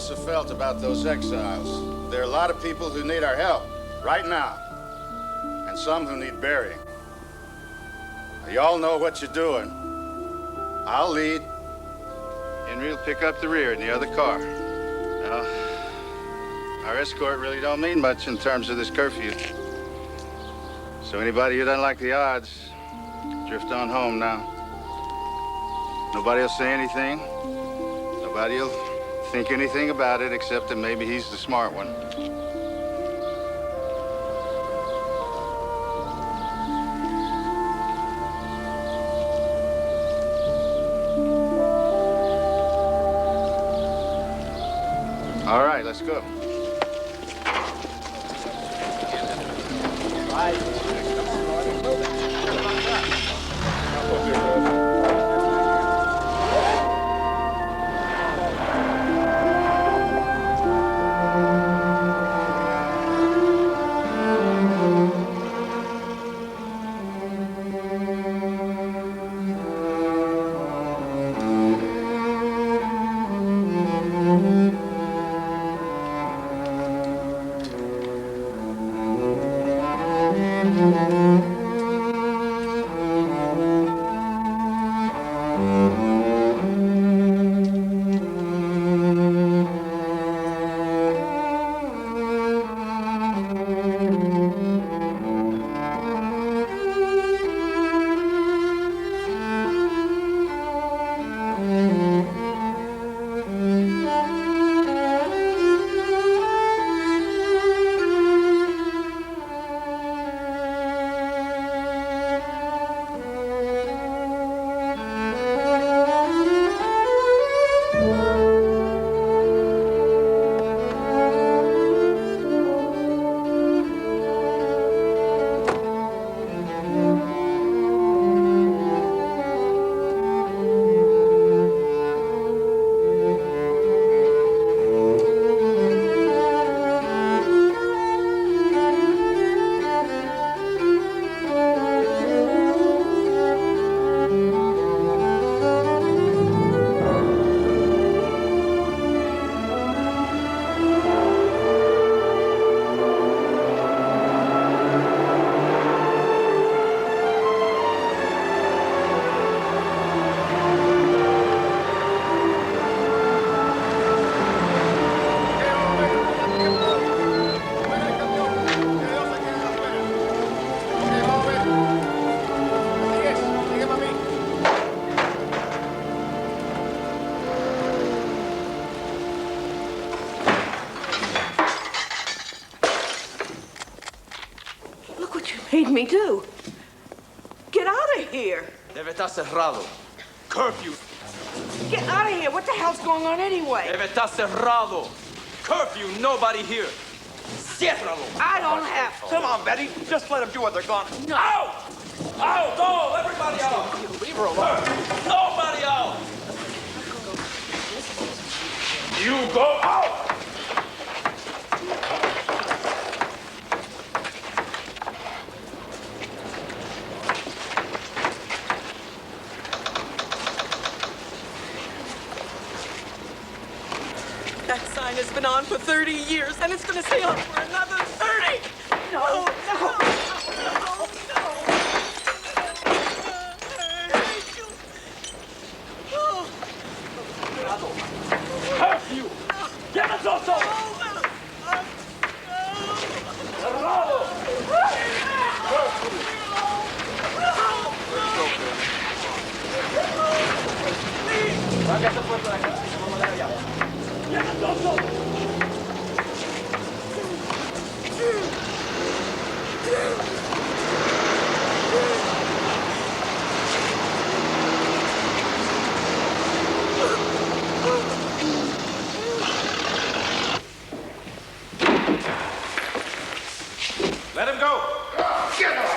us have felt about those exiles. There are a lot of people who need our help right now, and some who need burying. Now, y'all know what you're doing. I'll lead. Henry will pick up the rear in the other car. Now, our escort really don't mean much in terms of this curfew. So anybody who doesn't like the odds, drift on home now. Nobody will say anything. Nobody will think anything about it except that maybe he's the smart one. All right, let's go. Made me do. Get out of here. Debe estar cerrado. Curfew. Get out of here. What the hell's going on anyway? Debe estar cerrado. Curfew, nobody here. Ciérralo. I don't have to. Come on, Betty. Just let them do what they're going to. No. Out! Out! Go! Everybody out! Leave her alone. Nobody out! You go out! That sign has been on for 30 years, and it's going to stay on for another 30. No, no, no, no. Curfew! Get us also! Cerrado! Saca esa puerta de acá. Vamos a ver allá. Get us also! Let him go! Get off!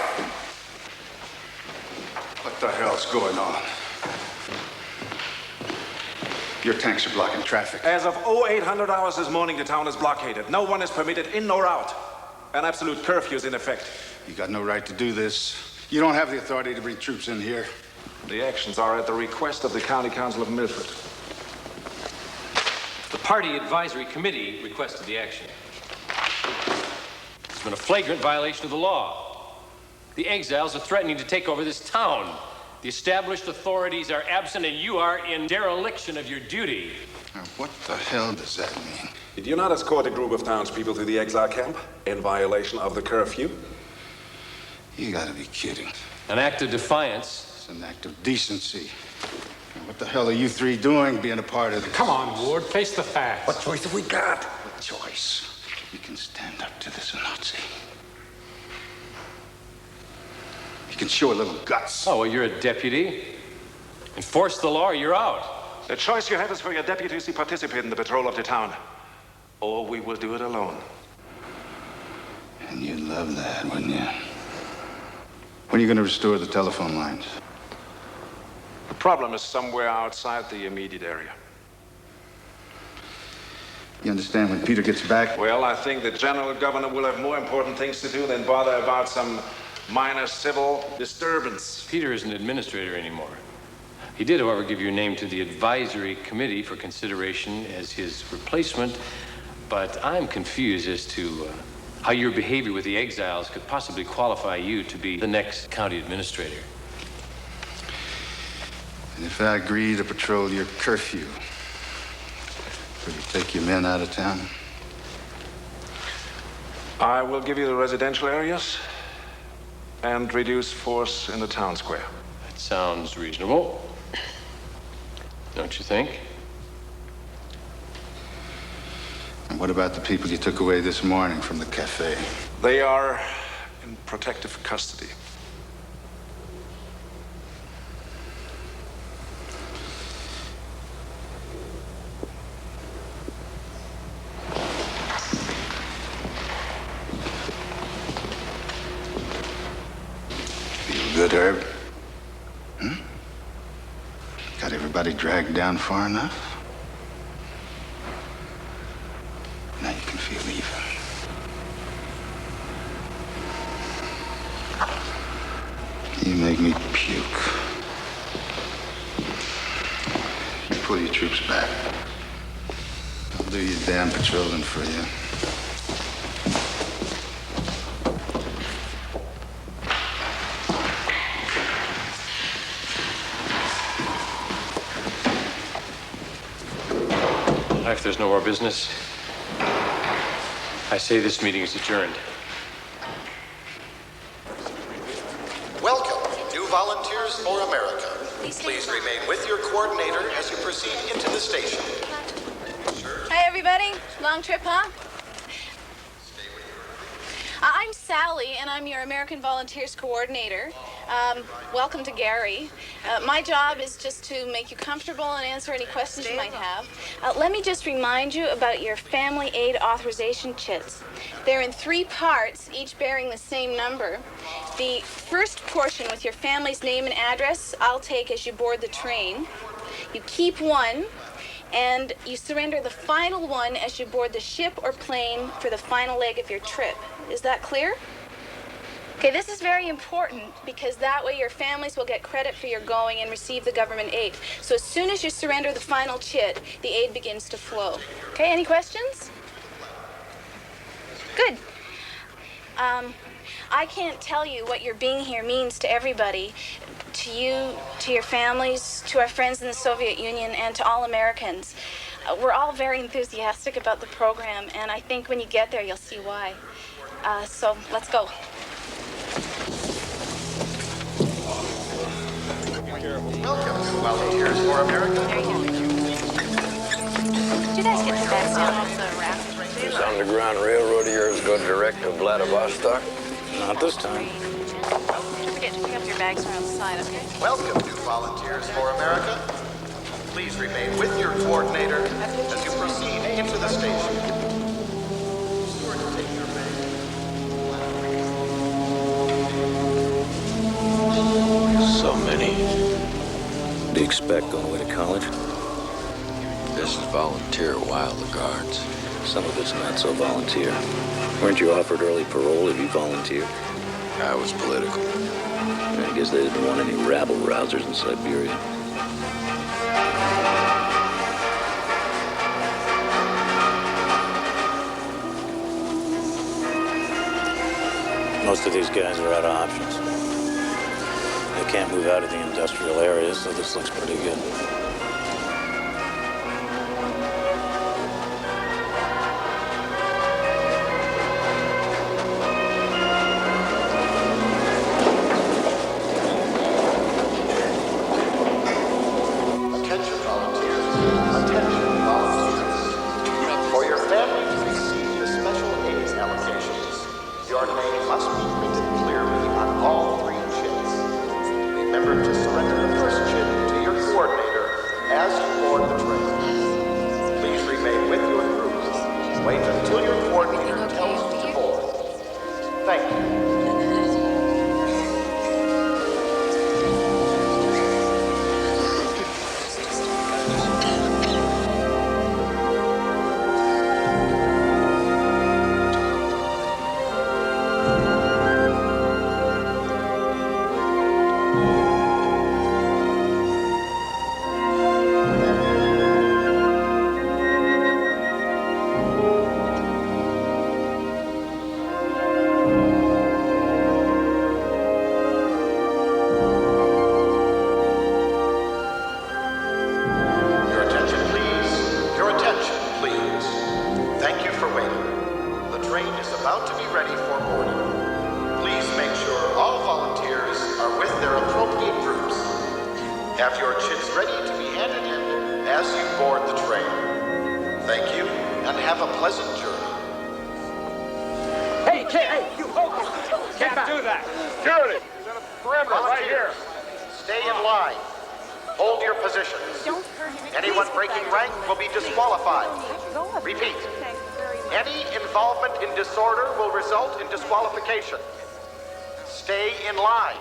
What the hell's going on? Your tanks are blocking traffic. As of 0800 hours this morning, the town is blockaded. No one is permitted in nor out. An absolute curfew is in effect. You got no right to do this. You don't have the authority to bring troops in here. The actions are at the request of the County Council of Milford. The Party Advisory Committee requested the action. It's been a flagrant violation of the law. The exiles are threatening to take over this town. The established authorities are absent, and you are in dereliction of your duty. Now, what the hell does that mean? Did you not escort a group of townspeople to the exile camp in violation of the curfew? You gotta be kidding. An act of defiance. It's an act of decency. Now, what the hell are you three doing being a part of this? Come on, Ward, face the facts. What choice have we got? What choice? You can stand up to this Nazi. You can show a little guts. Oh, well, you're a deputy. Enforce the law or you're out. The choice you have is for your deputies to participate in the patrol of the town. Or we will do it alone. And you'd love that, wouldn't you? When are you going to restore the telephone lines? The problem is somewhere outside the immediate area. You understand when Peter gets back? Well, I think the general governor will have more important things to do than bother about some minor civil disturbance. Peter isn't administrator anymore. He did, however, give your name to the advisory committee for consideration as his replacement, but I'm confused as to how your behavior with the exiles could possibly qualify you to be the next county administrator. And if I agree to patrol your curfew, will you take your men out of town? I will give you the residential areas and reduce force in the town square. That sounds reasonable. Don't you think? And what about the people you took away this morning from the cafe? They are in protective custody. Feel good, Herb? Got everybody dragged down far enough? Now you can feel even. You make me puke. You pull your troops back. I'll do your damn patrolling for you. If there's no more business, I say this meeting is adjourned. Welcome, new volunteers for Amerika. Please remain with your coordinator as you proceed into the station. Hi, everybody. Long trip, huh? I'm Sally, and I'm your American Volunteers Coordinator. Welcome to Gary. My job is just to make you comfortable and answer any questions you might have. Let me just remind you about your family aid authorization chits. They're in 3 parts, each bearing the same number. The first portion with your family's name and address, I'll take as you board the train. You keep one, and you surrender the final one as you board the ship or plane for the final leg of your trip. Is that clear? Okay, this is very important because that way your families will get credit for your going and receive the government aid. So as soon as you surrender the final chit, the aid begins to flow. Okay, any questions? Good. I can't tell you what your being here means to everybody, to you, to your families, to our friends in the Soviet Union, and to all Americans. We're all very enthusiastic about the program, and I think when you get there, you'll see why. So let's go. Welcome, new volunteers for Amerika. There you go. Did you guys get the bags down off the raft? This Underground Railroad of yours go direct to Vladivostok? Not this time. Don't forget to pick up your bags around the side, okay? Welcome, new volunteers for Amerika. Please remain with your coordinator as you proceed into the station. Be sure to take your So many. What do you expect going away to college? This is volunteer Wilder Guards. Some of it's not so volunteer. Weren't you offered early parole if you volunteered? I was political. I guess they didn't want any rabble-rousers in Siberia. Most of these guys are out of options. They can't move out of the industrial areas, so this looks pretty good. Attention volunteers. Attention volunteers. For your family to receive the special aid allocations, your name must be printed clearly on all 3 chips. Remember to surrender the first chip to your coordinator as you board the train. Please remain with your group. Wait until your coordinator tells you to board. Thank you. Your attention, please. Your attention, please. Thank you for waiting. The train is about to be ready for boarding. Please make sure all volunteers are with their appropriate groups. Have your chips ready to be handed in as you board the train. Thank you, and have a pleasant journey. Hey, you can't do that. Security, there's a perimeter right here. Stay in line. Hold your positions. Don't hurt him. Anyone breaking rank will be disqualified. Repeat. Any involvement in disorder will result in disqualification. Stay in line.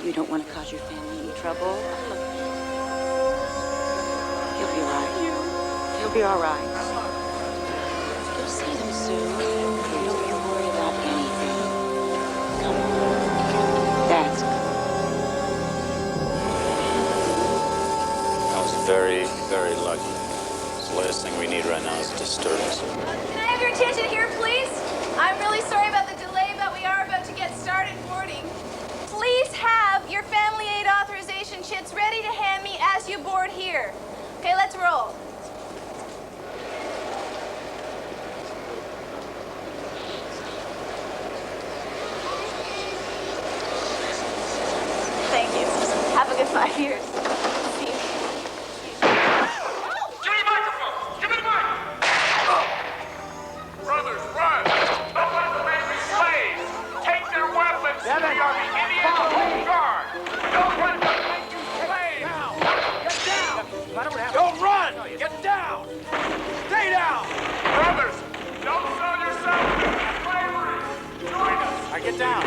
You don't want to cause your family any trouble. You'll be all right. You'll be all right. You'll see them soon. You don't you worry about anything. Come on. That's good. I was very, very lucky. The last thing we need right now is disturbance. Can I have your attention here, please? I'm really sorry about the delay, but we are about to get started boarding. Please have your family aid authorization chits ready to hand me as you board here. Okay, let's roll. Thank you. Have a good 5 years. See you. Give me the microphone! Give me the mic! Brothers, run! Don't let the men be slaves! Take their weapons! We are the Indian Home Guard! Don't let them make you slaves! Get down! Don't run! Get down! Stay down! Brothers, don't sell yourselves to slavery! Join us! All right, get down!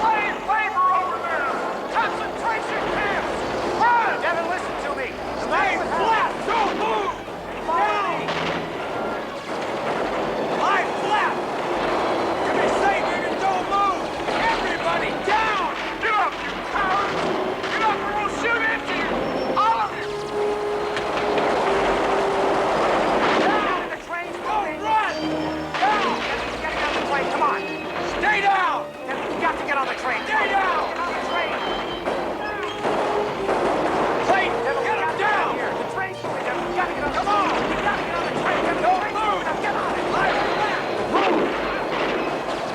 Slave labor over there! Concentration camps! Run! Devin, listen to me! Stay flat! Don't move! Down! Lie flat! You're be safe here and don't move! Everybody down! Get up, you cowards! Get up or we'll shoot into you! All of you! Down! The train's moving! Don't run! Down! You gotta get on the plane, come on! Stay down! You got to get on the train! Stay down! Get on the train! Plane! Get him down! The train's moving! You gotta get on the train! Come on! You gotta get on the train! Don't move! Now get on it! Move!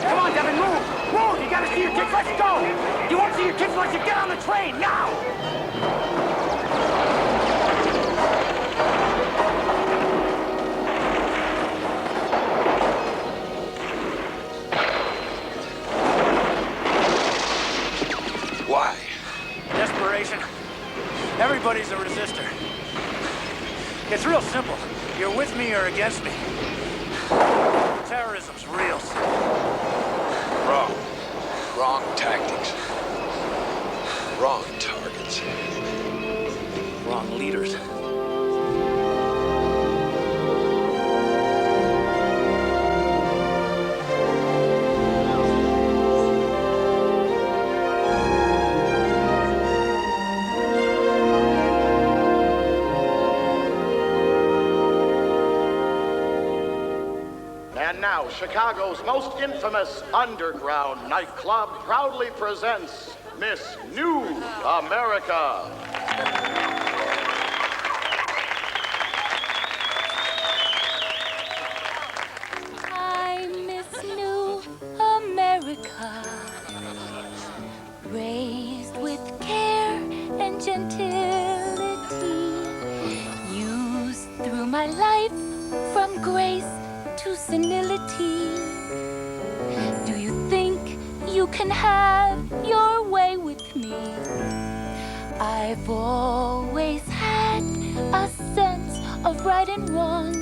Come on, Devin, move! Move! You gotta see your kids! Let's go! You won't see your kids unless you get on the train! Now! Why? Desperation. Everybody's a resistor. It's real simple. You're with me or against me. Terrorism's real. Wrong. Wrong tactics. Wrong targets. Wrong leaders. And now, Chicago's most infamous underground nightclub proudly presents Miss New America. I'm Miss New America, raised with care and gentility, used through my life from grace to senility. Do you think you can have your way with me? I've always had a sense of right and wrong.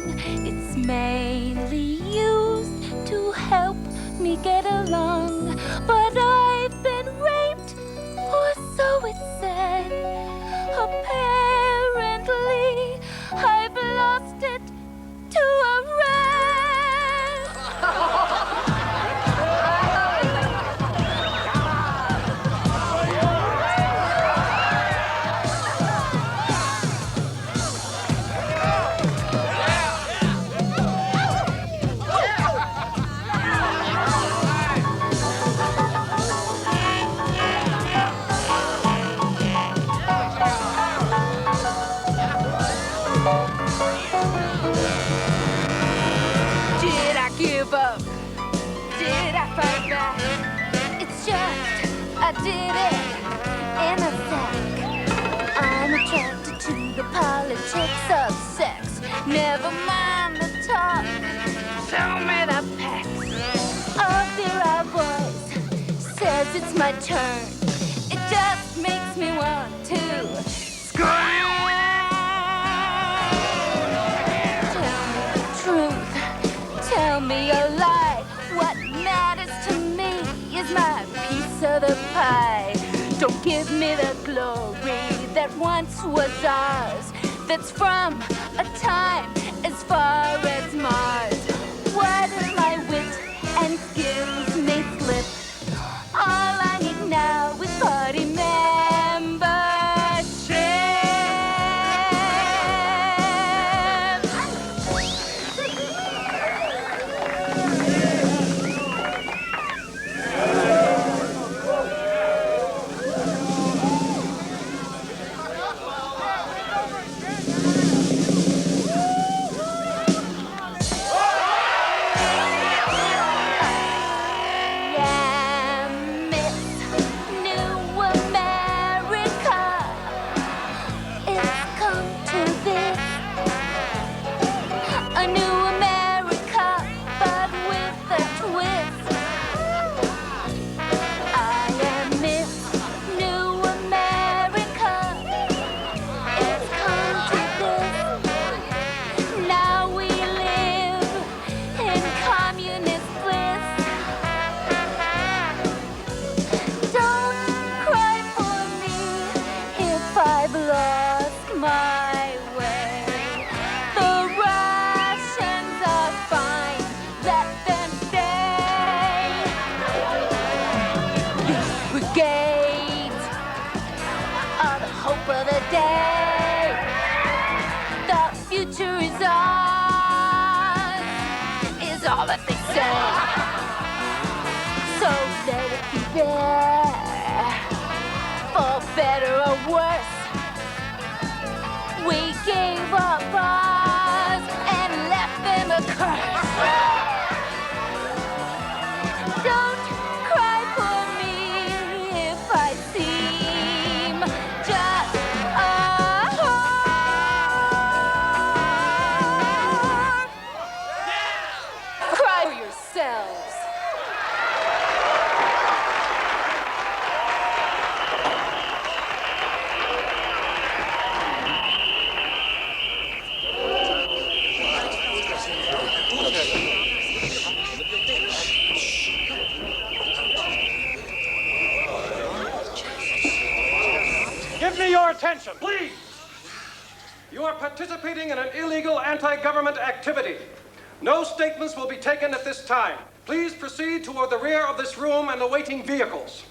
It's mainly used to help me get along. But I've been raped, or so it's said. Apparently, I've lost it to a rat. Did I give up? Did I fight back? It's just I did it in a sack. I'm attracted to the politics of sex. Never mind the talk, show me the facts. Oh, there our voice says it's my turn. It just makes me want to scream. Tell me a lie. What matters to me is my piece of the pie. Don't give me the glory that once was ours. That's from a time as far as Mars. What if my wit and skills may slip? All I need now is party membership. For better or worse, we gave up ours and left them a curse. Don't cry for me if I seem just a whore. Cry for yourselves. Give me your attention, please. You are participating in an illegal anti-government activity. No statements will be taken at this time. Please proceed toward the rear of this room and awaiting vehicles.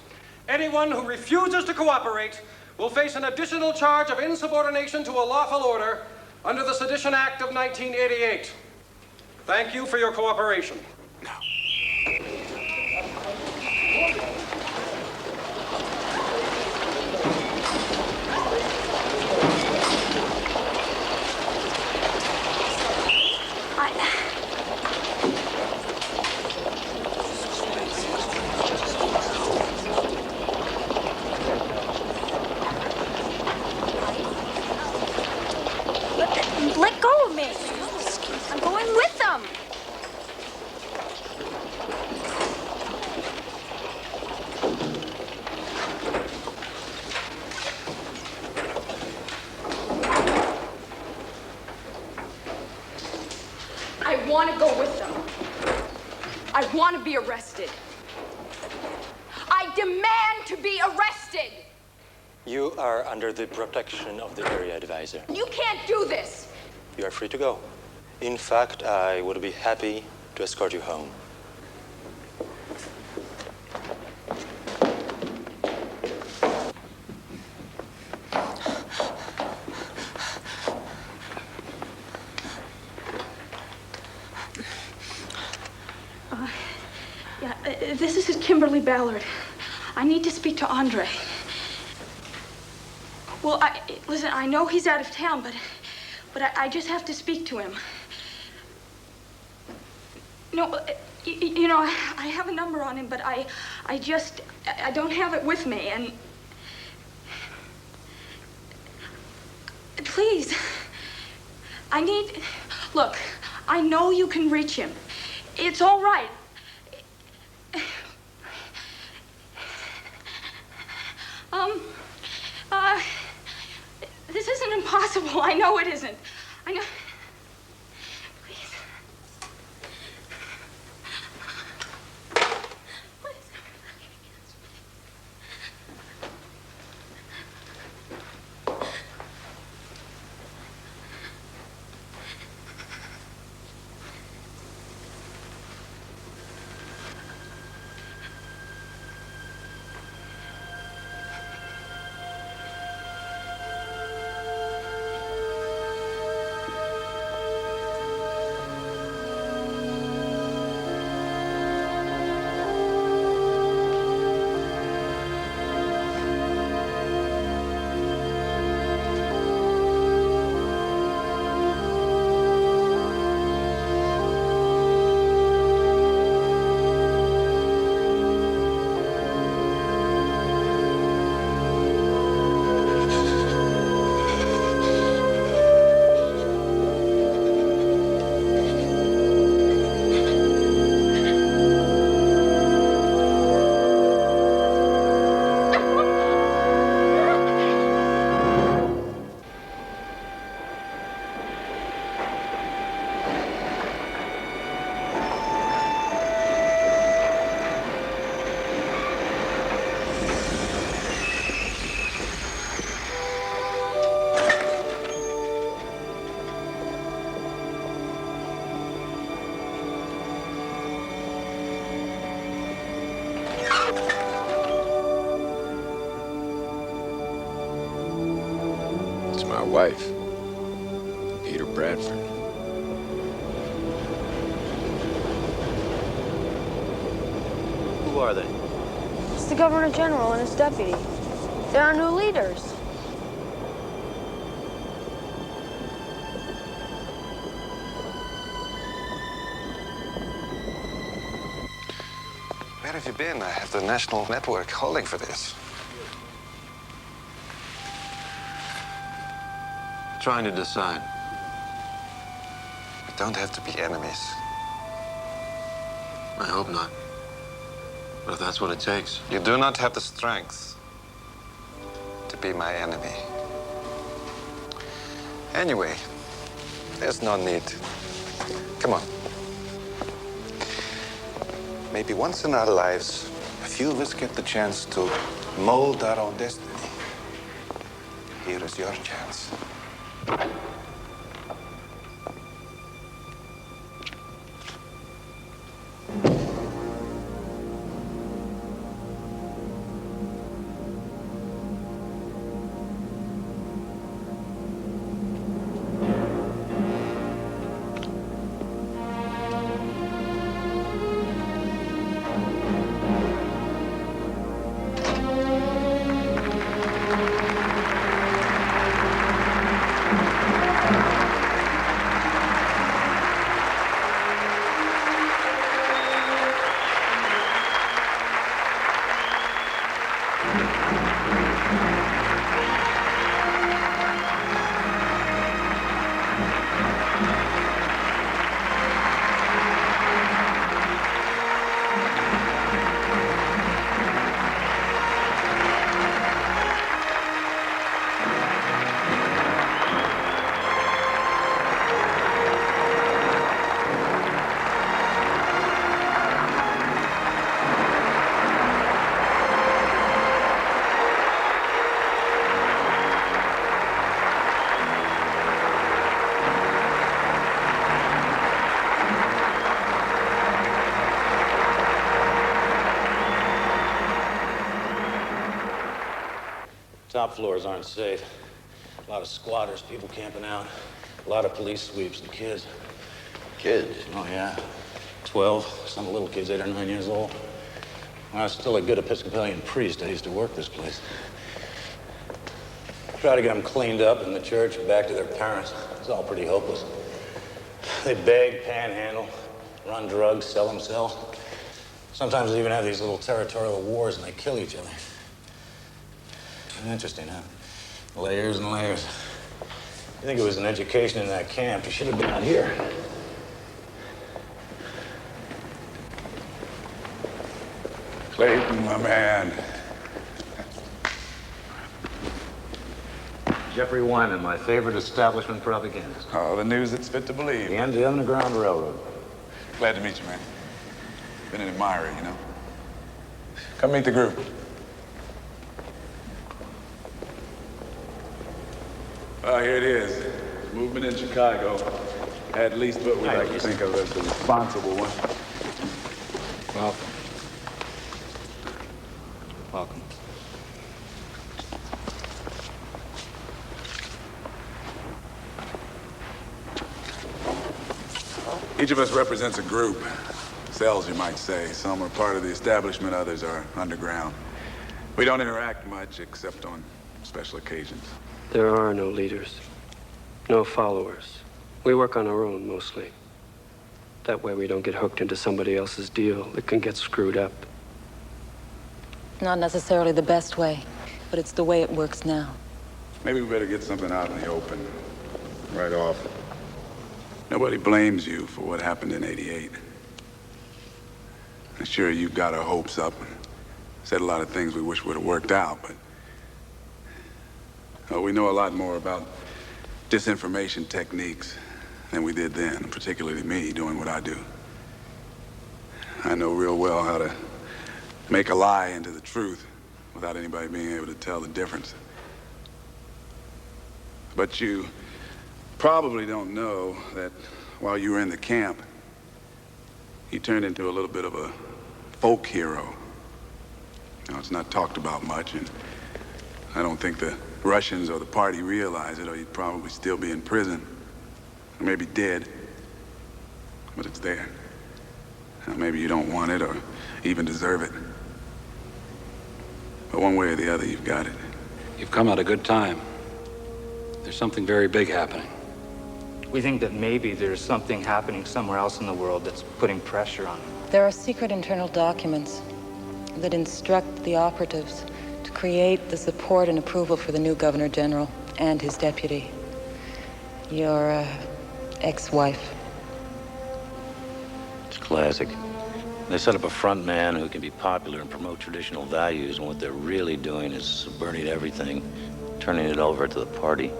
Anyone who refuses to cooperate will face an additional charge of insubordination to a lawful order under the Sedition Act of 1988. Thank you for your cooperation. Let go of me. I'm going with them. I want to go with them. I want to be arrested. I demand to be arrested. You are under the protection of the area advisor. You can't do this. You are free to go. In fact, I would be happy to escort you home. This is Kimberly Ballard. I need to speak to Andre. Well, listen, I know he's out of town, but I just have to speak to him. No, you know, I have a number on him, but I don't have it with me, and please, look, I know you can reach him. It's all right. This isn't impossible. I know it isn't. I know. Please. What is everybody against me? It's my wife, Peter Bradford. Who are they? It's the Governor General and his deputy. They're our new leaders. Where have you been? I have the national network calling for this. Trying to decide. We don't have to be enemies. I hope not. But if that's what it takes. You do not have the strength to be my enemy. Anyway, there's no need. Come on. Maybe once in our lives, a few of us get the chance to mold our own destiny. Here is your chance. top floors aren't safe. A lot of squatters, people camping out. A lot of police sweeps and kids. Kids? Oh, yeah. 12. Some little kids, 8 or 9 years old. When I was still a good Episcopalian priest, I used to work this place. Try to get them cleaned up in the church and back to their parents. It's all pretty hopeless. They beg, panhandle, run drugs, sell themselves. Sometimes they even have these little territorial wars and they kill each other. Interesting, huh? Layers and layers. You think it was an education in that camp, you should have been out here. Clayton, my man. Jeffrey Wyman, my favorite establishment propagandist. Oh, the news it's fit to believe. And the Underground Railroad. Glad to meet you, man. Been an admirer, you know. Come meet the group. Well, here it is. Movement in Chicago. At least what we like to think of as the responsible one. Welcome. Welcome. Each of us represents a group. Cells, you might say. Some are part of the establishment, others are underground. We don't interact much except on special occasions. There are no leaders, no followers. We work on our own, mostly. That way we don't get hooked into somebody else's deal that can get screwed up. Not necessarily the best way, but it's the way it works now. Maybe we better get something out in the open, right off. Nobody blames you for what happened in '88. I'm sure you got our hopes up and said a lot of things we wish would have worked out, but we know a lot more about disinformation techniques than we did then, particularly me doing what I do. I know real well how to make a lie into the truth without anybody being able to tell the difference. But you probably don't know that while you were in the camp, he turned into a little bit of a folk hero. Now, it's not talked about much, and I don't think the Russians or the party realize it, or he'd probably still be in prison, or maybe dead. But it's there. Now, maybe you don't want it or even deserve it. But one way or the other, you've got it. You've come at a good time. There's something very big happening. We think that maybe there's something happening somewhere else in the world that's putting pressure on them. There are secret internal documents that instruct the operatives to create the support and approval for the new Governor General and his deputy. Your ex-wife. It's classic. They set up a front man who can be popular and promote traditional values, and what they're really doing is subverting everything, turning it over to the party.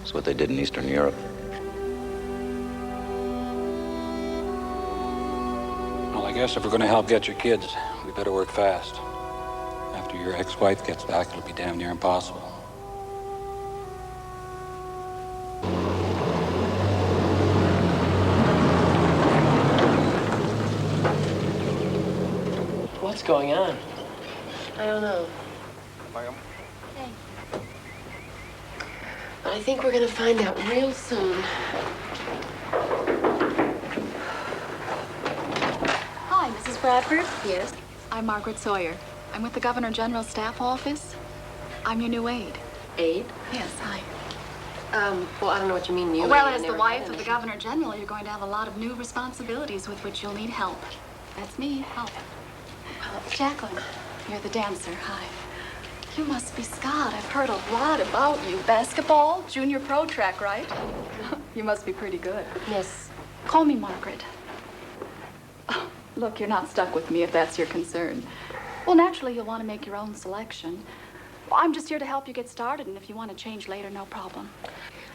It's what they did in Eastern Europe. Well, I guess if we're going to help get your kids, we better work fast. After your ex-wife gets back, it'll be damn near impossible. What's going on? I don't know. But I think we're gonna find out real soon. Hi, Mrs. Bradford. Yes? I'm Margaret Sawyer. I'm with the Governor General's staff office. I'm your new aide. Aide? Yes, hi. Well, I don't know what you mean, new Well, aide. as I the never wife had of the any. Governor General, you're going to have a lot of new responsibilities with which you'll need help. That's me, help. Jacqueline, you're the dancer. Hi. You must be Scott. I've heard a lot about you. Basketball, junior pro track, right? You must be pretty good. Yes. Call me Margaret. Oh, look, you're not stuck with me if that's your concern. Well, naturally, you'll want to make your own selection. Well, I'm just here to help you get started, and if you want to change later, no problem.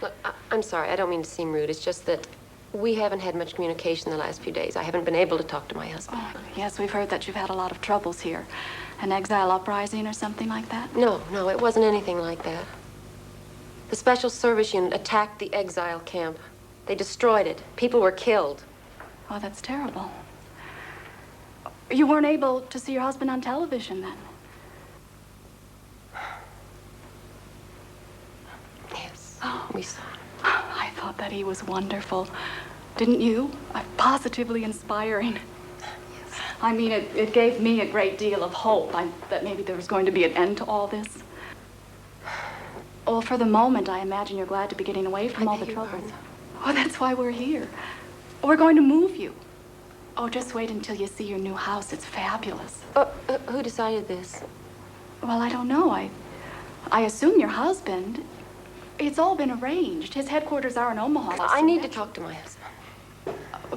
Look, I'm sorry. I don't mean to seem rude. It's just that we haven't had much communication the last few days. I haven't been able to talk to my husband. Oh, yes, we've heard that you've had a lot of troubles here. An exile uprising or something like that? No, it wasn't anything like that. The Special Service Unit attacked the exile camp. They destroyed it. People were killed. Oh, that's terrible. You weren't able to see your husband on television then? we saw. I thought that he was wonderful. Didn't you? Positively inspiring. Yes. I mean, it gave me a great deal of hope that maybe there was going to be an end to all this. Well, for the moment, I imagine you're glad to be getting away from all the trouble. Oh, that's why we're here. We're going to move you. Oh, just wait until you see your new house. It's fabulous. Who decided this? Well, I don't know. I assume your husband. It's all been arranged. His headquarters are in Omaha. I need to talk to my husband.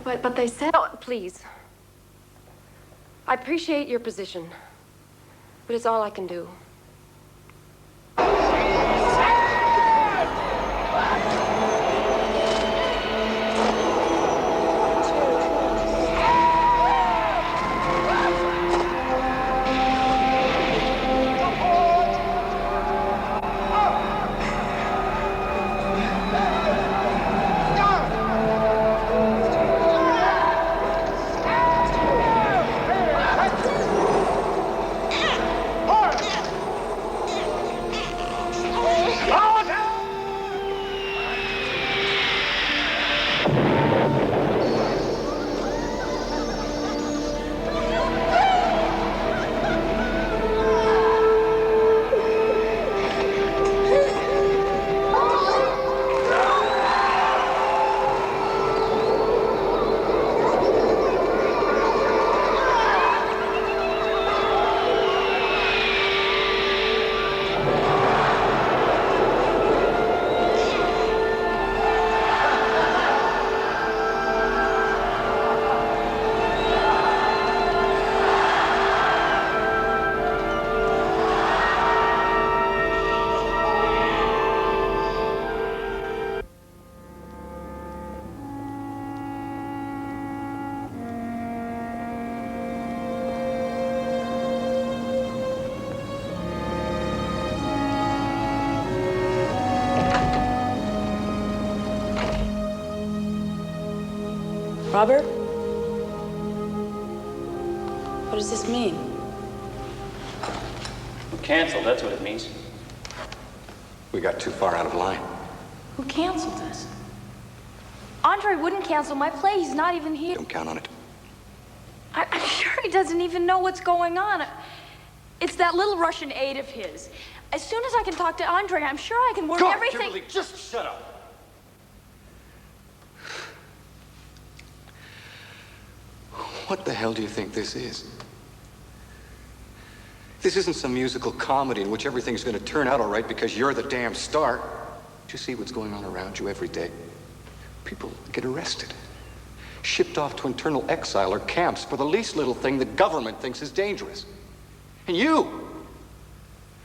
But they said... Oh, please. I appreciate your position, but it's all I can do. Robert? What does this mean? Canceled, that's what it means. We got too far out of line. Who canceled this? Andre wouldn't cancel my play. He's not even here. Don't count on it. I'm sure he doesn't even know what's going on. It's that little Russian aide of his. As soon as I can talk to Andre, I'm sure I can work God, everything. Kimberly, just shut up. What the hell do you think this is? This isn't some musical comedy in which everything's going to turn out all right because you're the damn star. Do you see what's going on around you every day? People get arrested, shipped off to internal exile or camps for the least little thing the government thinks is dangerous. And you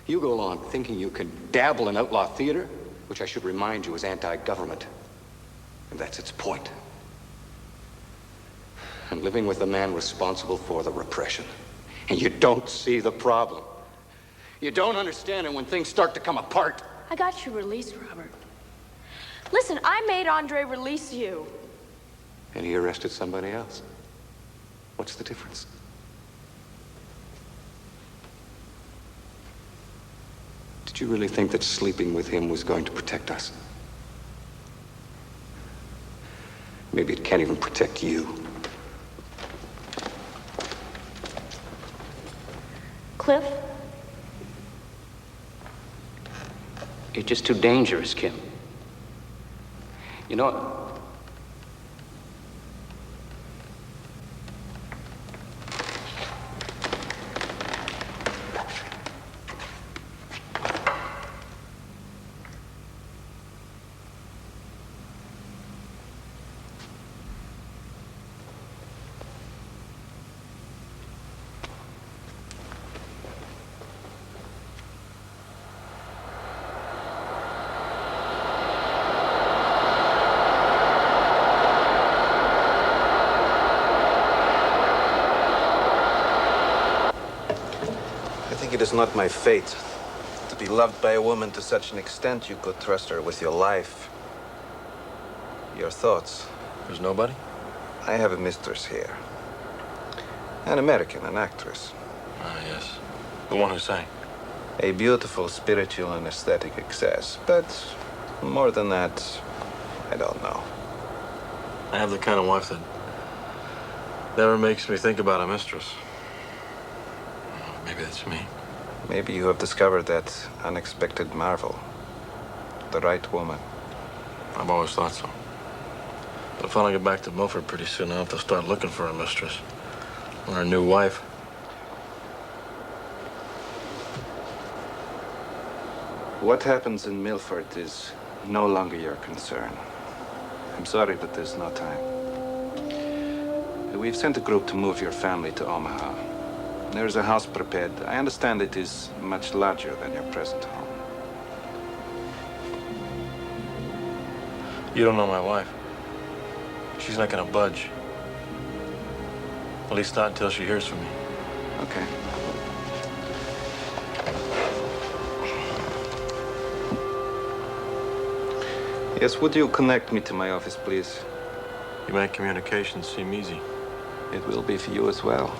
go along thinking you can dabble in outlaw theater, which I should remind you is anti-government. And that's its point. I'm living with the man responsible for the repression. And you don't see the problem. You don't understand it when things start to come apart. I got you released, Robert. Listen, I made Andre release you. And he arrested somebody else. What's the difference? Did you really think that sleeping with him was going to protect us? Maybe it can't even protect you. Cliff? You're just too dangerous, Kim. You know, it is not my fate to be loved by a woman to such an extent you could trust her with your life. Your thoughts. There's nobody? I have a mistress here. An American, an actress. Ah, yes. The one who sang. A beautiful spiritual and aesthetic excess, but More than that, I don't know. I have the kind of wife that never makes me think about a mistress. Maybe that's me. Maybe you have discovered that unexpected marvel. The right woman. I've always thought so. But if I don't get back to Milford pretty soon, I'll have to start looking for a mistress. Or a new wife. What happens in Milford is no longer your concern. I'm sorry, but there's no time. We've sent a group to move your family to Omaha. There's a house prepared. I understand it is much larger than your present home. You don't know my wife. She's not gonna budge. At least not until she hears from me. Okay. Yes, would you connect me to my office, please? You make communications seem easy. It will be for you as well.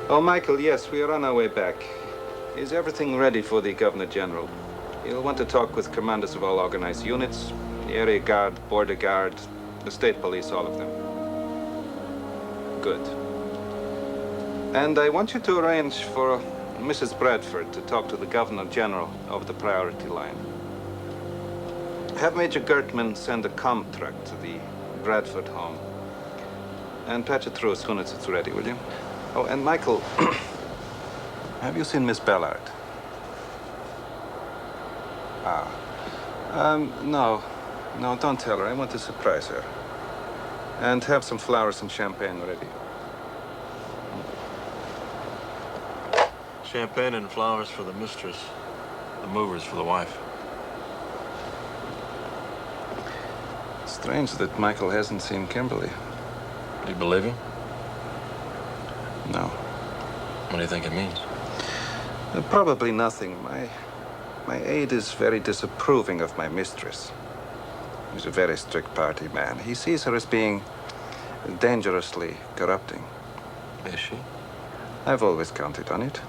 Oh, Michael, yes, we are on our way back. Is everything ready for the Governor General? You'll want to talk with commanders of all organized units, the area guard, border guard, the state police, all of them. Good. And I want you to arrange for Mrs. Bradford to talk to the Governor General over the priority line. Have Major Gertman send a comm truck to the Bradford home. And patch it through as soon as it's ready, will you? Oh, and Michael, have you seen Miss Ballard? No. No, don't tell her. I want to surprise her. And have some flowers and champagne ready. Champagne and flowers for the mistress. The movers for the wife. Strange that Michael hasn't seen Kimberly. Do you believe him? No. What do you think it means? Probably nothing. My aide is very disapproving of my mistress. He's a very strict party man. He sees her as being dangerously corrupting. Is she? I've always counted on it.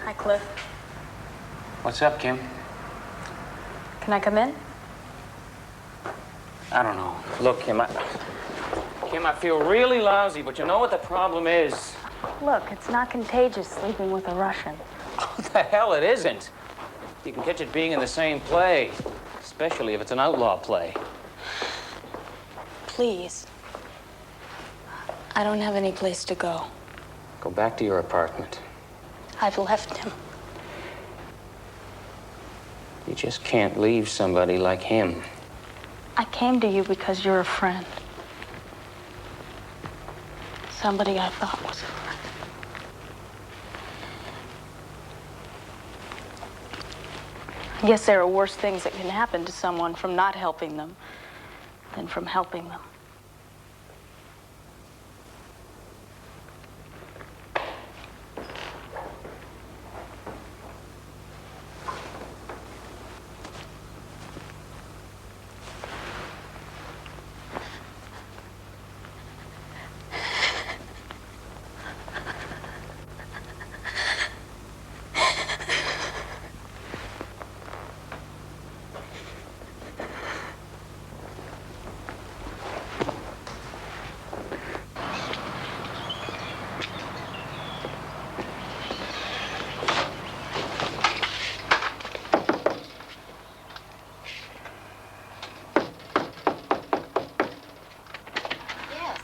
Hi, Cliff. What's up, Kim? Can I come in? I don't know. Look, Kim, I feel really lousy, but you know what the problem is? Look, it's not contagious sleeping with a Russian. What the hell it isn't? You can catch it being in the same play, especially if it's an outlaw play. Please. I don't have any place to go. Go back to your apartment. I've left him. You just can't leave somebody like him. I came to you because you're a friend. Somebody I thought was a friend. I guess there are worse things that can happen to someone from not helping them than from helping them.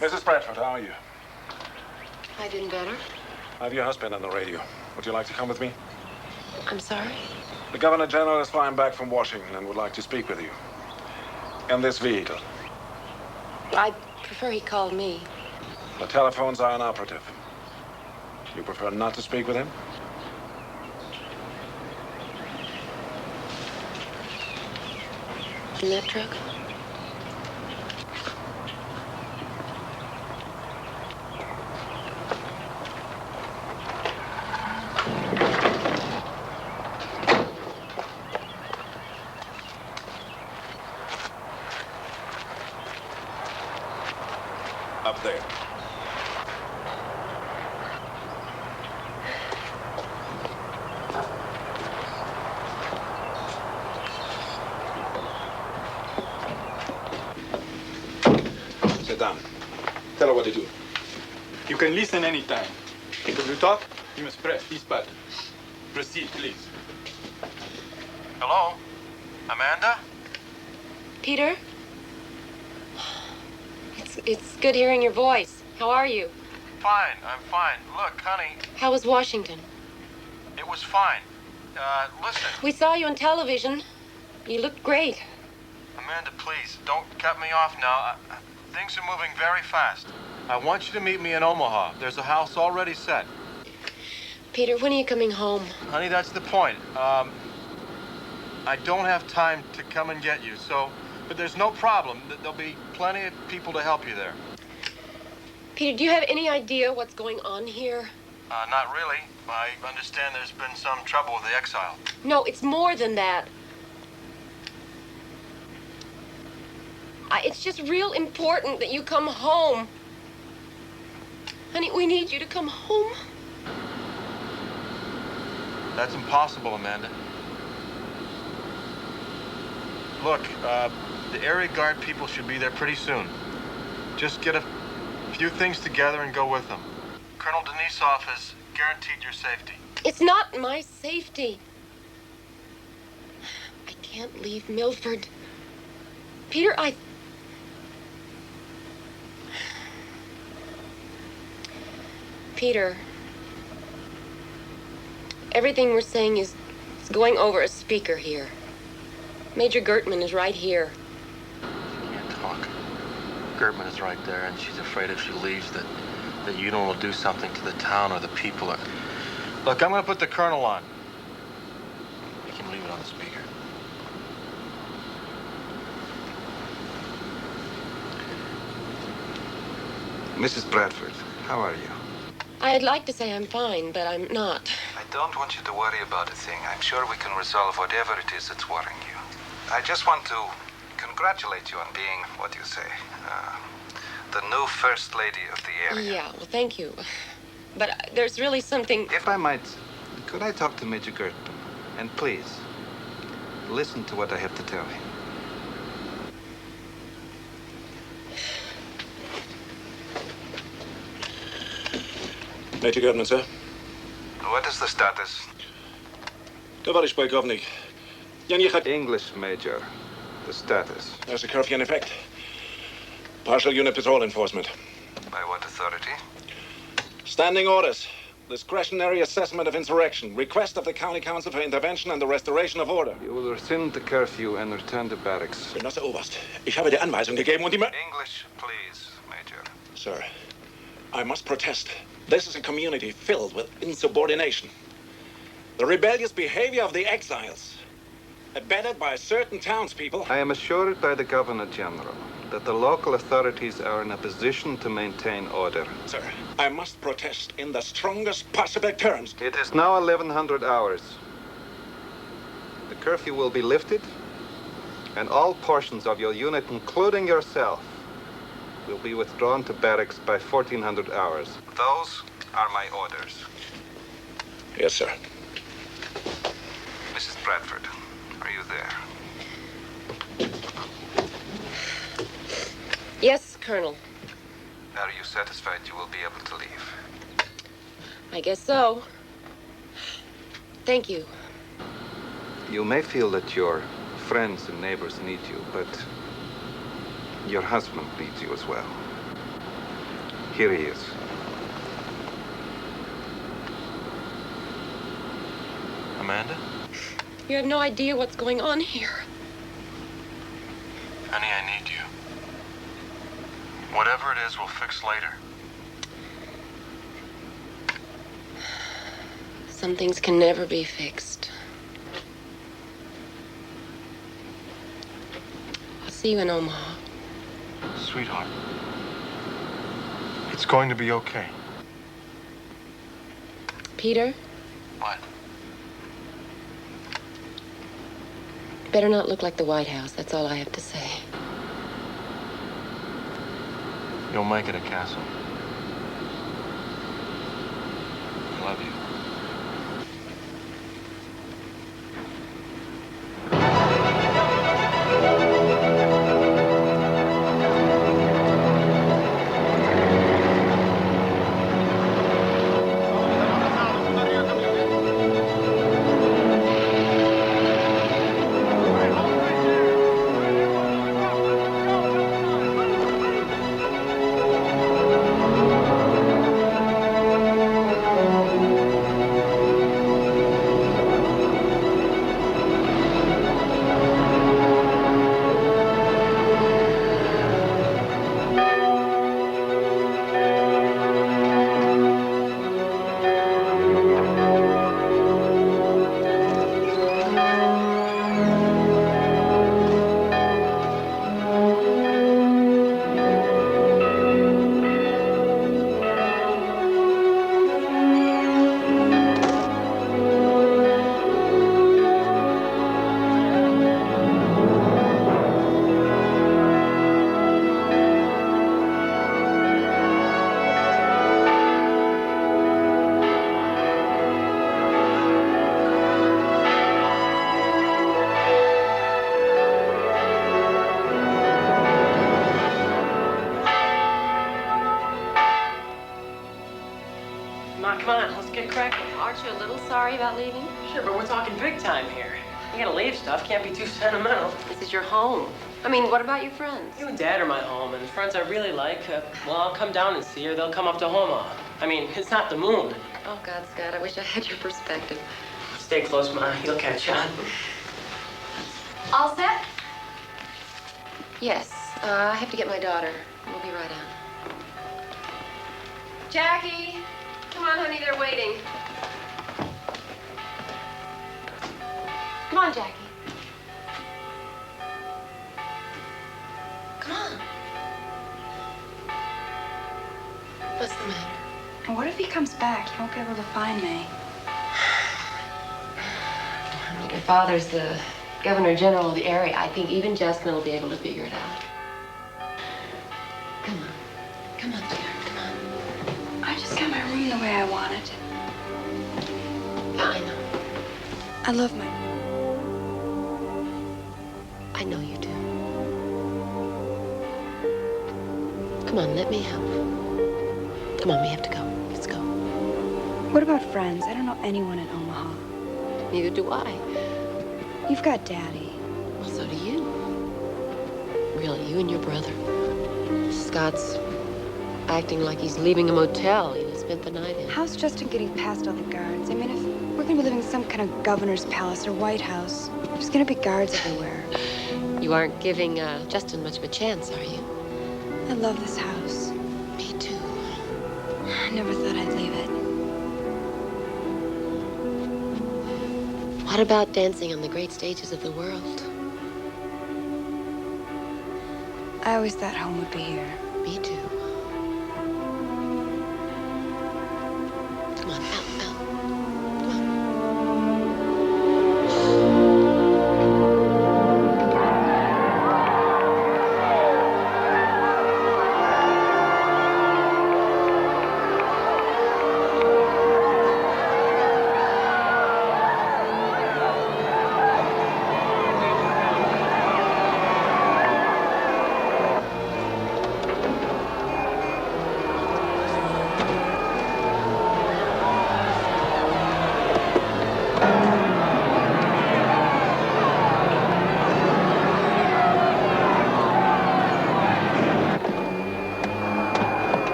Mrs. Bradford, how are you? I did better. I have your husband on the radio. Would you like to come with me? I'm sorry? The Governor General is flying back from Washington and would like to speak with you. In this vehicle. I'd prefer he called me. The telephones are inoperative. You prefer not to speak with him? In that truck? Up there. Tell her what to do. You can listen anytime. When you talk, you must press this button. Proceed, please. Hello? Amanda? Peter? It's good hearing your voice. How are you? Fine, I'm fine. Look, honey, How was Washington? it was fine. Listen. We saw you on television. You looked great. Amanda, please, don't cut me off now. Things are moving very fast. I want you to meet me in Omaha. There's a house already set. Peter, when are you coming home? Honey, that's the point. I don't have time to come and get you, but there's no problem. There'll be plenty of people to help you there. Peter, do you have any idea what's going on here? Not really. I understand there's been some trouble with the exile. No, it's more than that. It's just real important that you come home. Honey, we need you to come home. That's impossible, Amanda. Look, the area guard people should be there pretty soon. Just get a few things together and go with them. Colonel Denisov has guaranteed your safety. It's not my safety. I can't leave Milford. Peter, Peter, everything we're saying is going over a speaker here. Major Gertman is right here. She can't talk. Gertman is right there, and she's afraid if she leaves that Udall will do something to the town or the people. Look, I'm going to put the colonel on. You can leave it on the speaker. Mrs. Bradford, how are you? I'd like to say I'm fine, but I'm not. I don't want you to worry about a thing. I'm sure we can resolve whatever it is that's worrying you. I just want to congratulate you on being, what do you say, the new First Lady of the area. Yeah, well, thank you. But there's really something... If I might, could I talk to Major Gertman? And please, listen to what I have to tell him. Major Gertman, sir. What is the status? Товарищ полковник, я не хотел... English, Major. The status. There's a curfew in effect. Partial unit patrol enforcement. By what authority? Standing orders. Discretionary assessment of insurrection. Request of the county council for intervention and the restoration of order. You will rescind the curfew and return to barracks. Genosse Oberst, ich habe die Anweisung gegeben und die... English, please, Major. Sir, I must protest. This is a community filled with insubordination. The rebellious behavior of the exiles, abetted by certain townspeople... I am assured by the Governor General that the local authorities are in a position to maintain order. Sir, I must protest in the strongest possible terms. It is now 1100 hours. The curfew will be lifted, and all portions of your unit, including yourself, will be withdrawn to barracks by 1400 hours. Those are my orders. Yes, sir. Mrs. Bradford, are you there? Yes, Colonel. Are you satisfied you will be able to leave? I guess so. Thank you. You may feel that your friends and neighbors need you, but your husband needs you as well. Here he is. Amanda? You have no idea what's going on here. Honey, I need you. Whatever it is, we'll fix later. Some things can never be fixed. I'll see you in Omaha. Sweetheart, it's going to be okay. Peter? What? You better not look like the White House. That's all I have to say. You'll make it a castle. I love you. come on, let's get cracking. Aren't you a little sorry about leaving? Sure, but we're talking big time here. You gotta leave stuff, can't be too sentimental. This is your home. I mean, what about your friends? You and Dad are my home, and the friends I really like, well, I'll come down and see her. They'll come up to Omaha. I mean, it's not the moon. Oh, God, Scott, I wish I had your perspective. Stay close, Ma. You'll catch on. All set? Yes, I have to get my daughter. We'll be right out. Jackie! Come on, honey, they're waiting. Come on, Jackie. Come on. What's the matter? What if he comes back? He won't be able to find me. Your father's the governor general of the area. I think even Justin will be able to figure it out. Come on. Come on, dear. Come on. I just got my room the way I want it. Yeah, I know. I love my... I know you do. Come on, let me help. Come on, we have to go. Let's go. What about friends? I don't know anyone in Omaha. Neither do I. You've got Daddy. Well, so do you. Really, you and your brother. Scott's acting like he's leaving a motel he spent the night in. How's Justin getting past all the guards? I mean, if we're gonna be living in some kind of governor's palace or White House, there's gonna be guards everywhere. You aren't giving Justin much of a chance, are you? I love this house. Me too. I never thought I'd leave it. What about dancing on the great stages of the world? I always thought home would be here. Me too. Come on, out.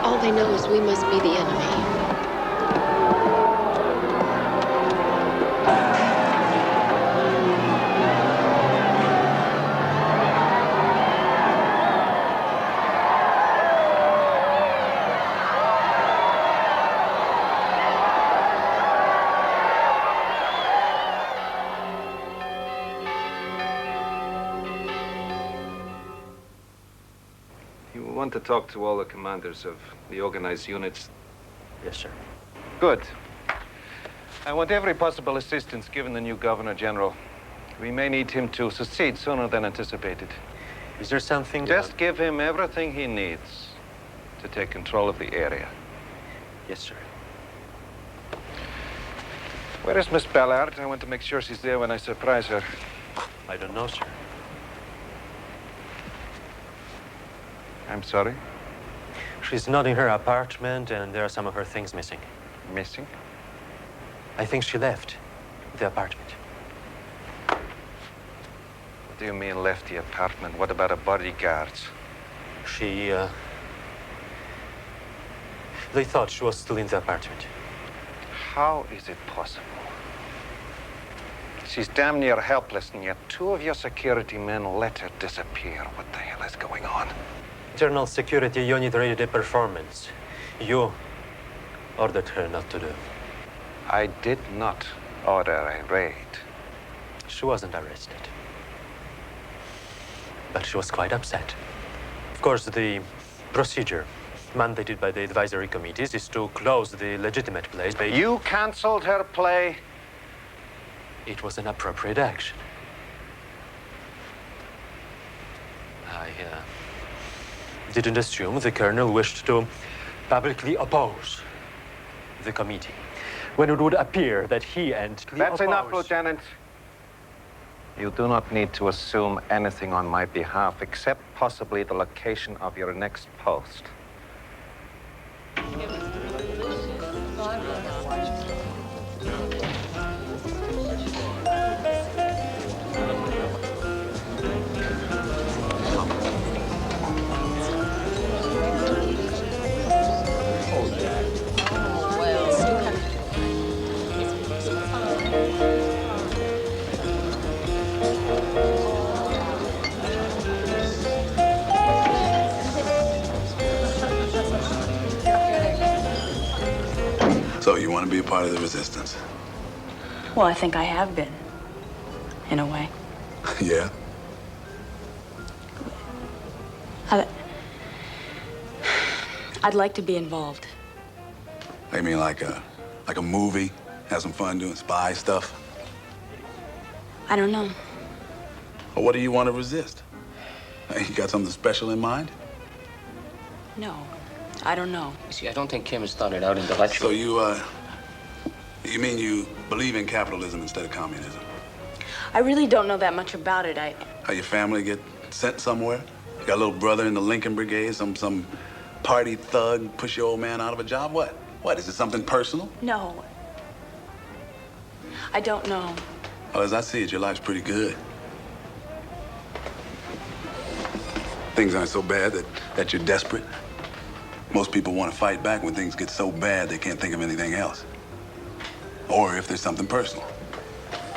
All they know is we must be the enemy. You want to talk to all the commanders of the organized units? Yes, sir. Good. I want every possible assistance given the new Governor General. We may need him to succeed sooner than anticipated. Is there something... Just give him everything he needs to take control of the area. Yes, sir. Where is Miss Ballard? I want to make sure she's there when I surprise her. I don't know, sir. I'm sorry? She's not in her apartment, and there are some of her things missing. Missing? I think she left the apartment. What do you mean, left the apartment? What about her bodyguards? They thought she was still in the apartment. How is it possible? She's damn near helpless, and yet two of your security men let her disappear. What the hell is going on? Internal security unit rated a performance. You ordered her not to do. I did not order a raid. She wasn't arrested. But she was quite upset. Of course, the procedure mandated by the advisory committees is to close the legitimate plays. You canceled her play? It was an appropriate action. I didn't assume the colonel wished to publicly oppose the committee. when it would appear that he and the That's enough, opposed... Lieutenant. You do not need to assume anything on my behalf, except possibly the location of your next post. So you want to be a part of the resistance? Well, I think I have been, in a way. Yeah? I'd like to be involved. I mean like a movie? Have some fun doing spy stuff? I don't know. Or what do you want to resist? You got something special in mind? No, I don't know. You see, I don't think Kim has thought it out intellectually. So you mean you believe in capitalism instead of communism? I really don't know that much about it. How your family get sent somewhere? You got a little brother in the Lincoln Brigade, some party thug push your old man out of a job? What? What, is it something personal? No. I don't know. Well, as I see it, your life's pretty good. Things aren't so bad that you're desperate. Most people want to fight back when things get so bad they can't think of anything else. Or if there's something personal.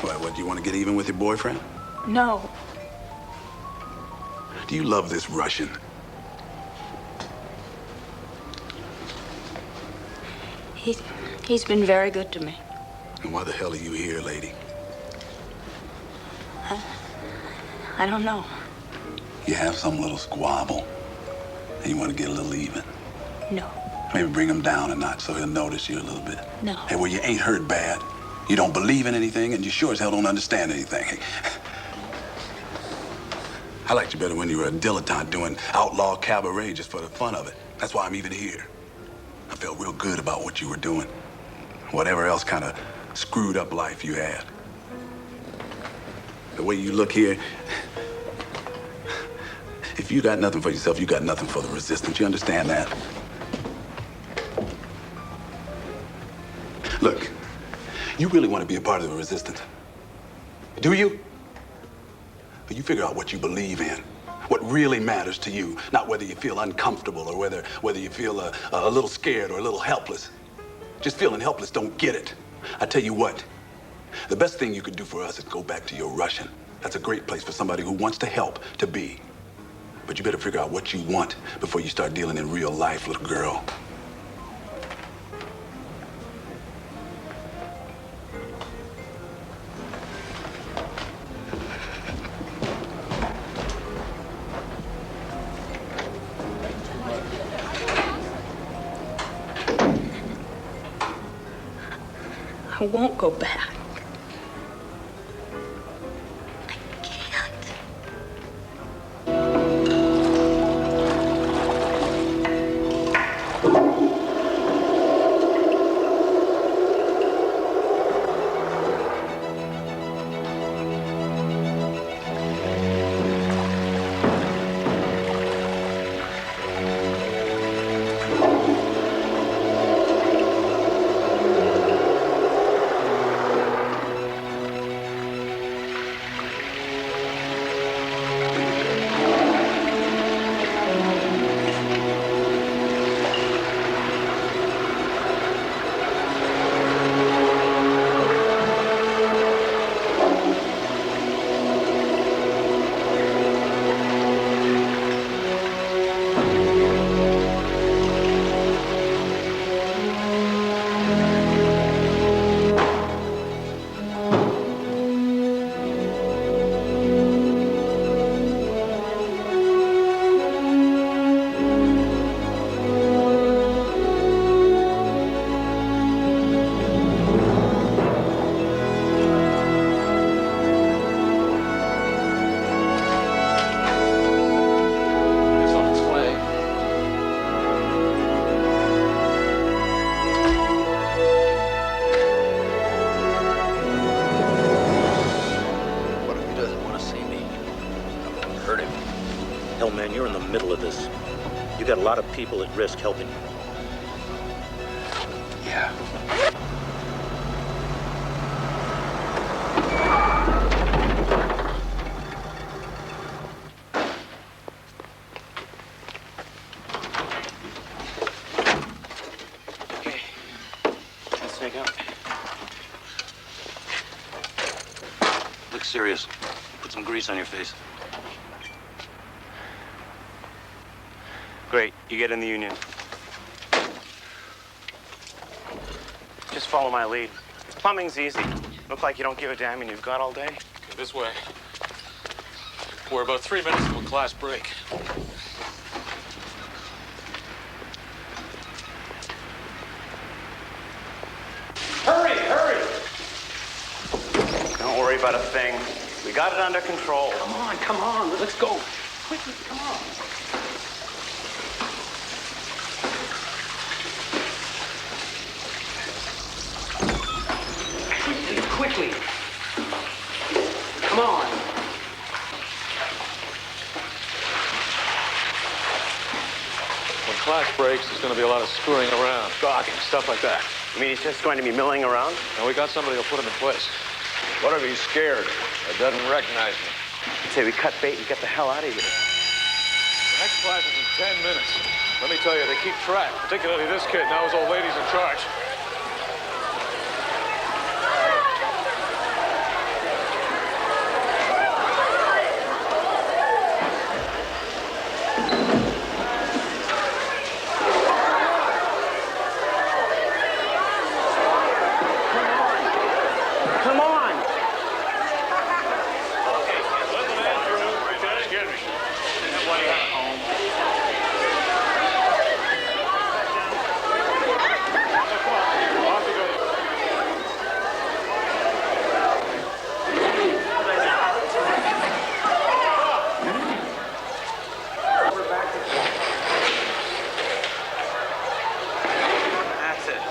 What, you want to get even with your boyfriend? No. Do you love this Russian? He's been very good to me. And why the hell are you here, lady? I don't know. You have some little squabble, and you want to get a little even. No. Maybe bring him down a notch so he'll notice you a little bit. No. Hey, well, you ain't hurt bad. You don't believe in anything, and you sure as hell don't understand anything. Hey, I liked you better when you were a dilettante doing outlaw cabaret just for the fun of it. That's why I'm even here. I felt real good about what you were doing. Whatever else kind of screwed up life you had. The way you look here, if you got nothing for yourself, you got nothing for the resistance. You understand that? Look, you really want to be a part of the resistance? Do you? But you figure out what you believe in, what really matters to you, not whether you feel uncomfortable or whether you feel a little scared or a little helpless. Just feeling helpless don't get it. I tell you what, the best thing you could do for us is go back to your Russian. That's a great place for somebody who wants to help to be. But you better figure out what you want before you start dealing in real life, little girl. I won't go back. Hell, man, you're in the middle of this. You got a lot of people at risk helping you. Yeah. Okay. Let's take out. Look serious. Put some grease on your face. Great. You get in the union. Just follow my lead. Plumbing's easy. Look like you don't give a damn and you've got all day. Okay, this way. We're about 3 minutes from a class break. Hurry, hurry! Don't worry about a thing. We got it under control. Come on, let's go. Quickly, come on. Quickly. Come on. When class breaks, there's going to be a lot of screwing around, gawking, stuff like that. You mean he's just going to be milling around? And we got somebody who'll put him in place. What if he's scared or doesn't recognize me? I'd say we cut bait and get the hell out of here. The next class is in 10 minutes. Let me tell you, they keep track, particularly this kid. Now his old lady's in charge. Come on! Listen, Andrew, you just get me. What do you have at home? Off you go. That's it.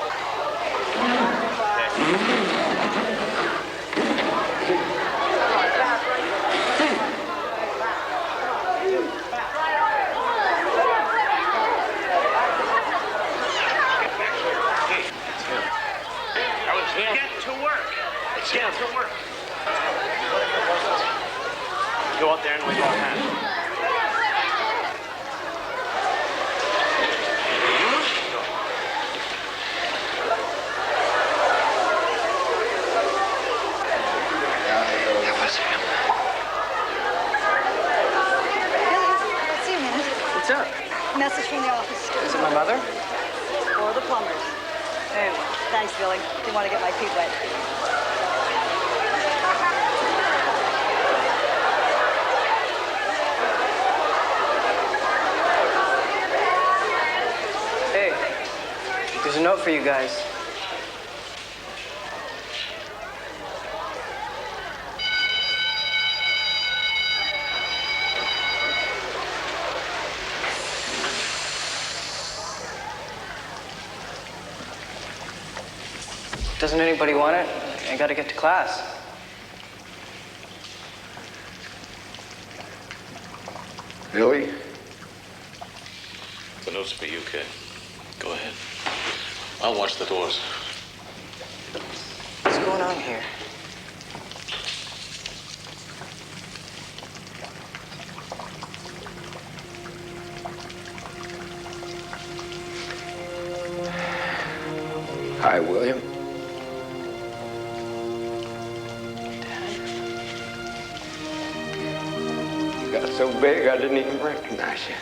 Get to work. Get to work. Go out there and wave our hand. That was him. Let's see a minute. What's up? Message from the office. Is it my mother? Or the plumbers. Hey, thanks, Billy. Didn't want to get my feet wet. Hey, there's a note for you guys. Doesn't anybody want it? I gotta get to class. Billy? The note's for you, kid. Go ahead. I'll watch the doors. What's going on here? Hi, William. You got so big I didn't even recognize you.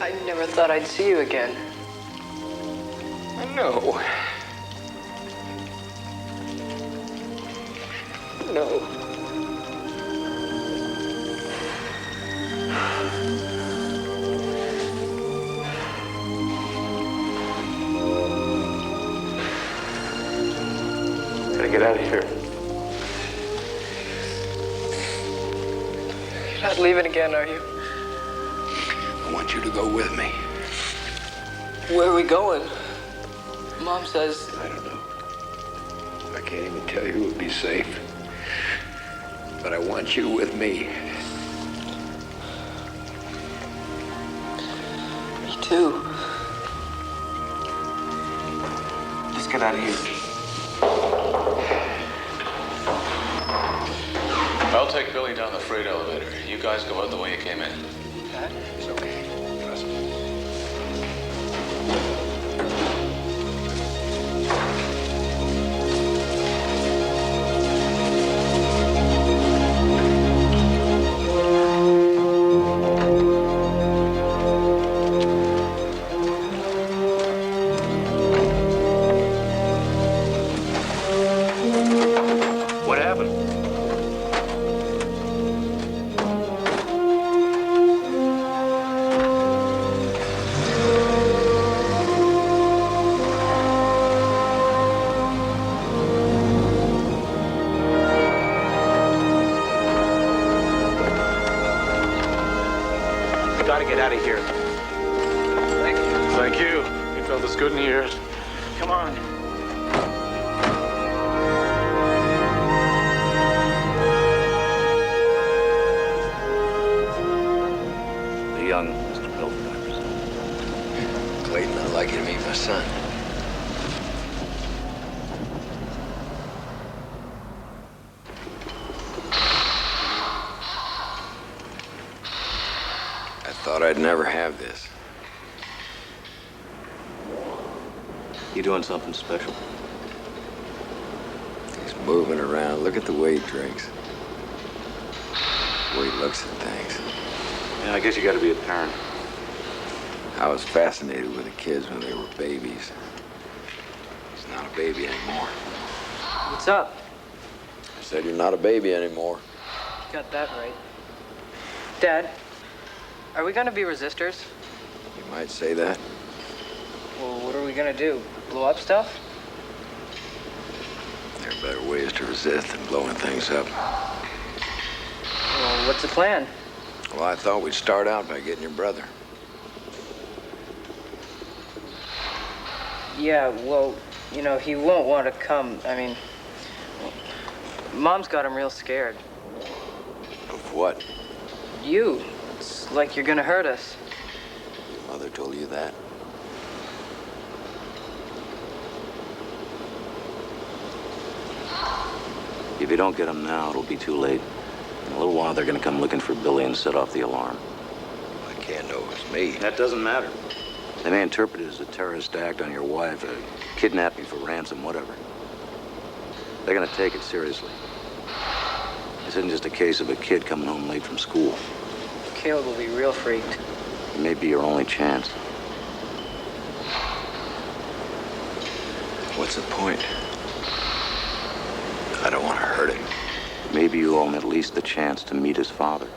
I never thought I'd see you again. I know. No. Gotta get out of here. You're not leaving again, are you? I want you to go with me. Where are we going? Mom says... I don't know. I can't even tell you it would be safe. But I want you with me. Me too. Let's get out of here. I'll take Billy down the freight elevator. You guys go out the way you came in. It's okay. Trust me. What happened? We gotta get out of here. Thank you. Thank you. You felt this good in years. Come on. The young Mr. Milford, I presume. Clayton, I'd like you to meet my son. I thought I'd never have this. You doing something special? He's moving around. Look at the way he drinks. The way he looks at things. Yeah, I guess you gotta be a parent. I was fascinated with the kids when they were babies. He's not a baby anymore. What's up? I said you're not a baby anymore. You got that right. Dad, are we gonna be resistors? You might say that. Well, what are we gonna do? Blow up stuff? There are better ways to resist than blowing things up. Well, what's the plan? Well, I thought we'd start out by getting your brother. Yeah, well, you know, he won't want to come. I mean, Mom's got him real scared. Of what? You. It's like you're gonna hurt us. Your mother told you that? If you don't get him now, it'll be too late. In a little while, they're gonna come looking for Billy and set off the alarm. I can't know it's me. That doesn't matter. They may interpret it as a terrorist act on your wife, a kidnapping for ransom, whatever. They're gonna take it seriously. This isn't just a case of a kid coming home late from school. Caleb will be real freaked. It may be your only chance. What's the point? I don't want to hurt him. Maybe you owe him at least the chance to meet his father.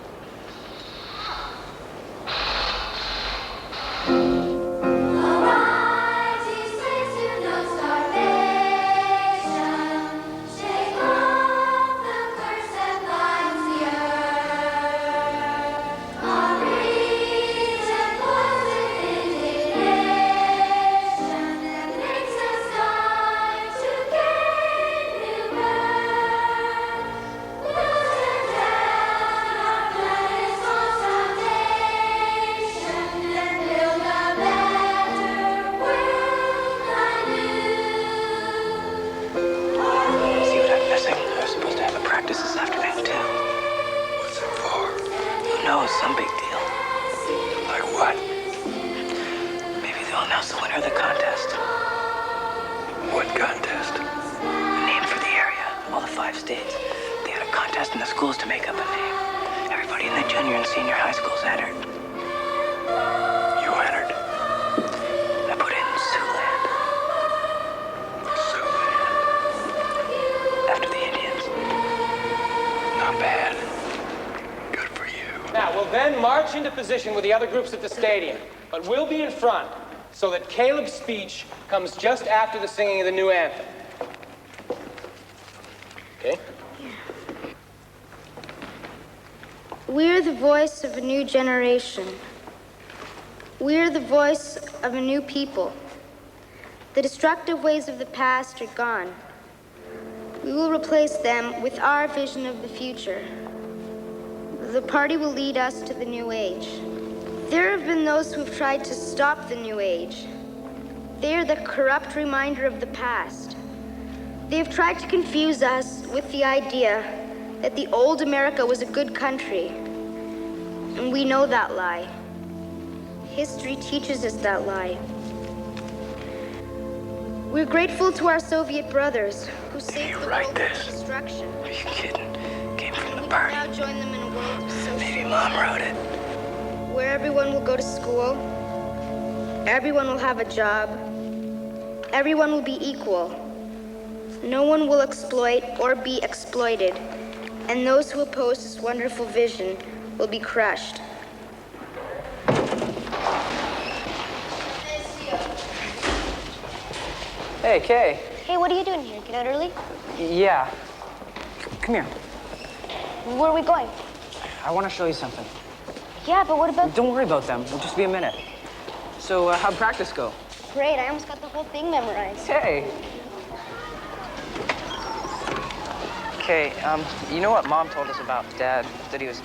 Position with the other groups at the stadium, but we'll be in front so that Caleb's speech comes just after the singing of the new anthem. Okay? We're the voice of a new generation. We're the voice of a new people. The destructive ways of the past are gone. We will replace them with our vision of the future. The party will lead us to the new age. There have been those who have tried to stop the new age. They are the corrupt reminder of the past. They have tried to confuse us with the idea that the old America was a good country. And we know that lie. History teaches us that lie. We're grateful to our Soviet brothers who saved the world from destruction. Are you kidding? Came from the We party. can now join them in a world of social Maybe Mom wrote it. where everyone will go to school, everyone will have a job, everyone will be equal. No one will exploit or be exploited, and those who oppose this wonderful vision will be crushed. Hey, Kay. Hey, what are you doing here? Get out early? Yeah. Come here. Where are we going? I want to show you something. Yeah, but what about... Don't worry about them. It'll just be a minute. So, how'd practice go? Great, I almost got the whole thing memorized. Hey. Okay, you know what Mom told us about Dad? That he was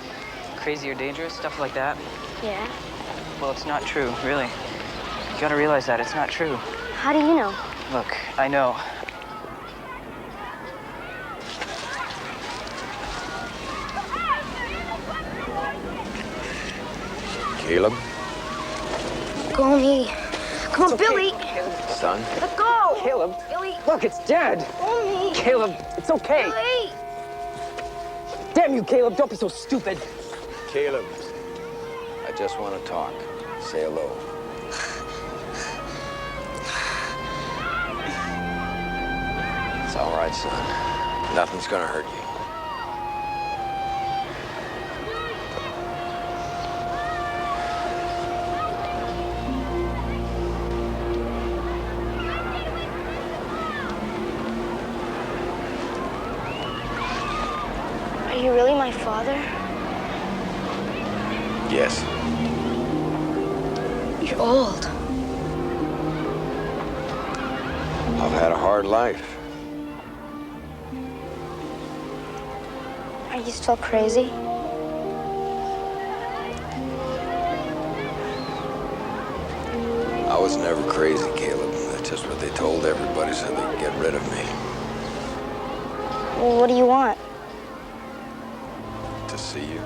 crazy or dangerous, stuff like that? Yeah? Well, it's not true, really. You gotta realize that. It's not true. How do you know? Look, I know. Caleb? Go me. Come on, Billy. Son? Let go. Caleb. Billy. Look, it's Dad. Go me. Caleb, it's okay. Billy. Damn you, Caleb. Don't be so stupid. Caleb, I just want to talk. Say hello. It's all right, son. Nothing's gonna hurt you. Are you really my father? Yes. You're old. I've had a hard life. Are you still crazy? I was never crazy, Caleb. That's just what they told everybody so they'd get rid of me. Well, what do you want? To see you.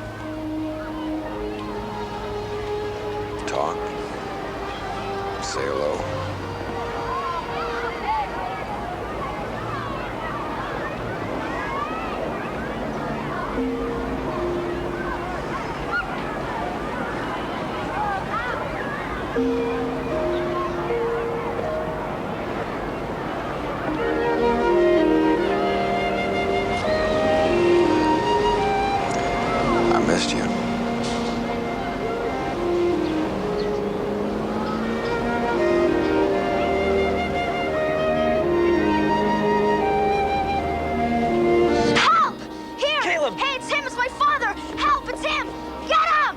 Talk. Say hello. I missed you. Help! Here! Caleb! Hey, it's him! It's my father! Help! It's him! Get him!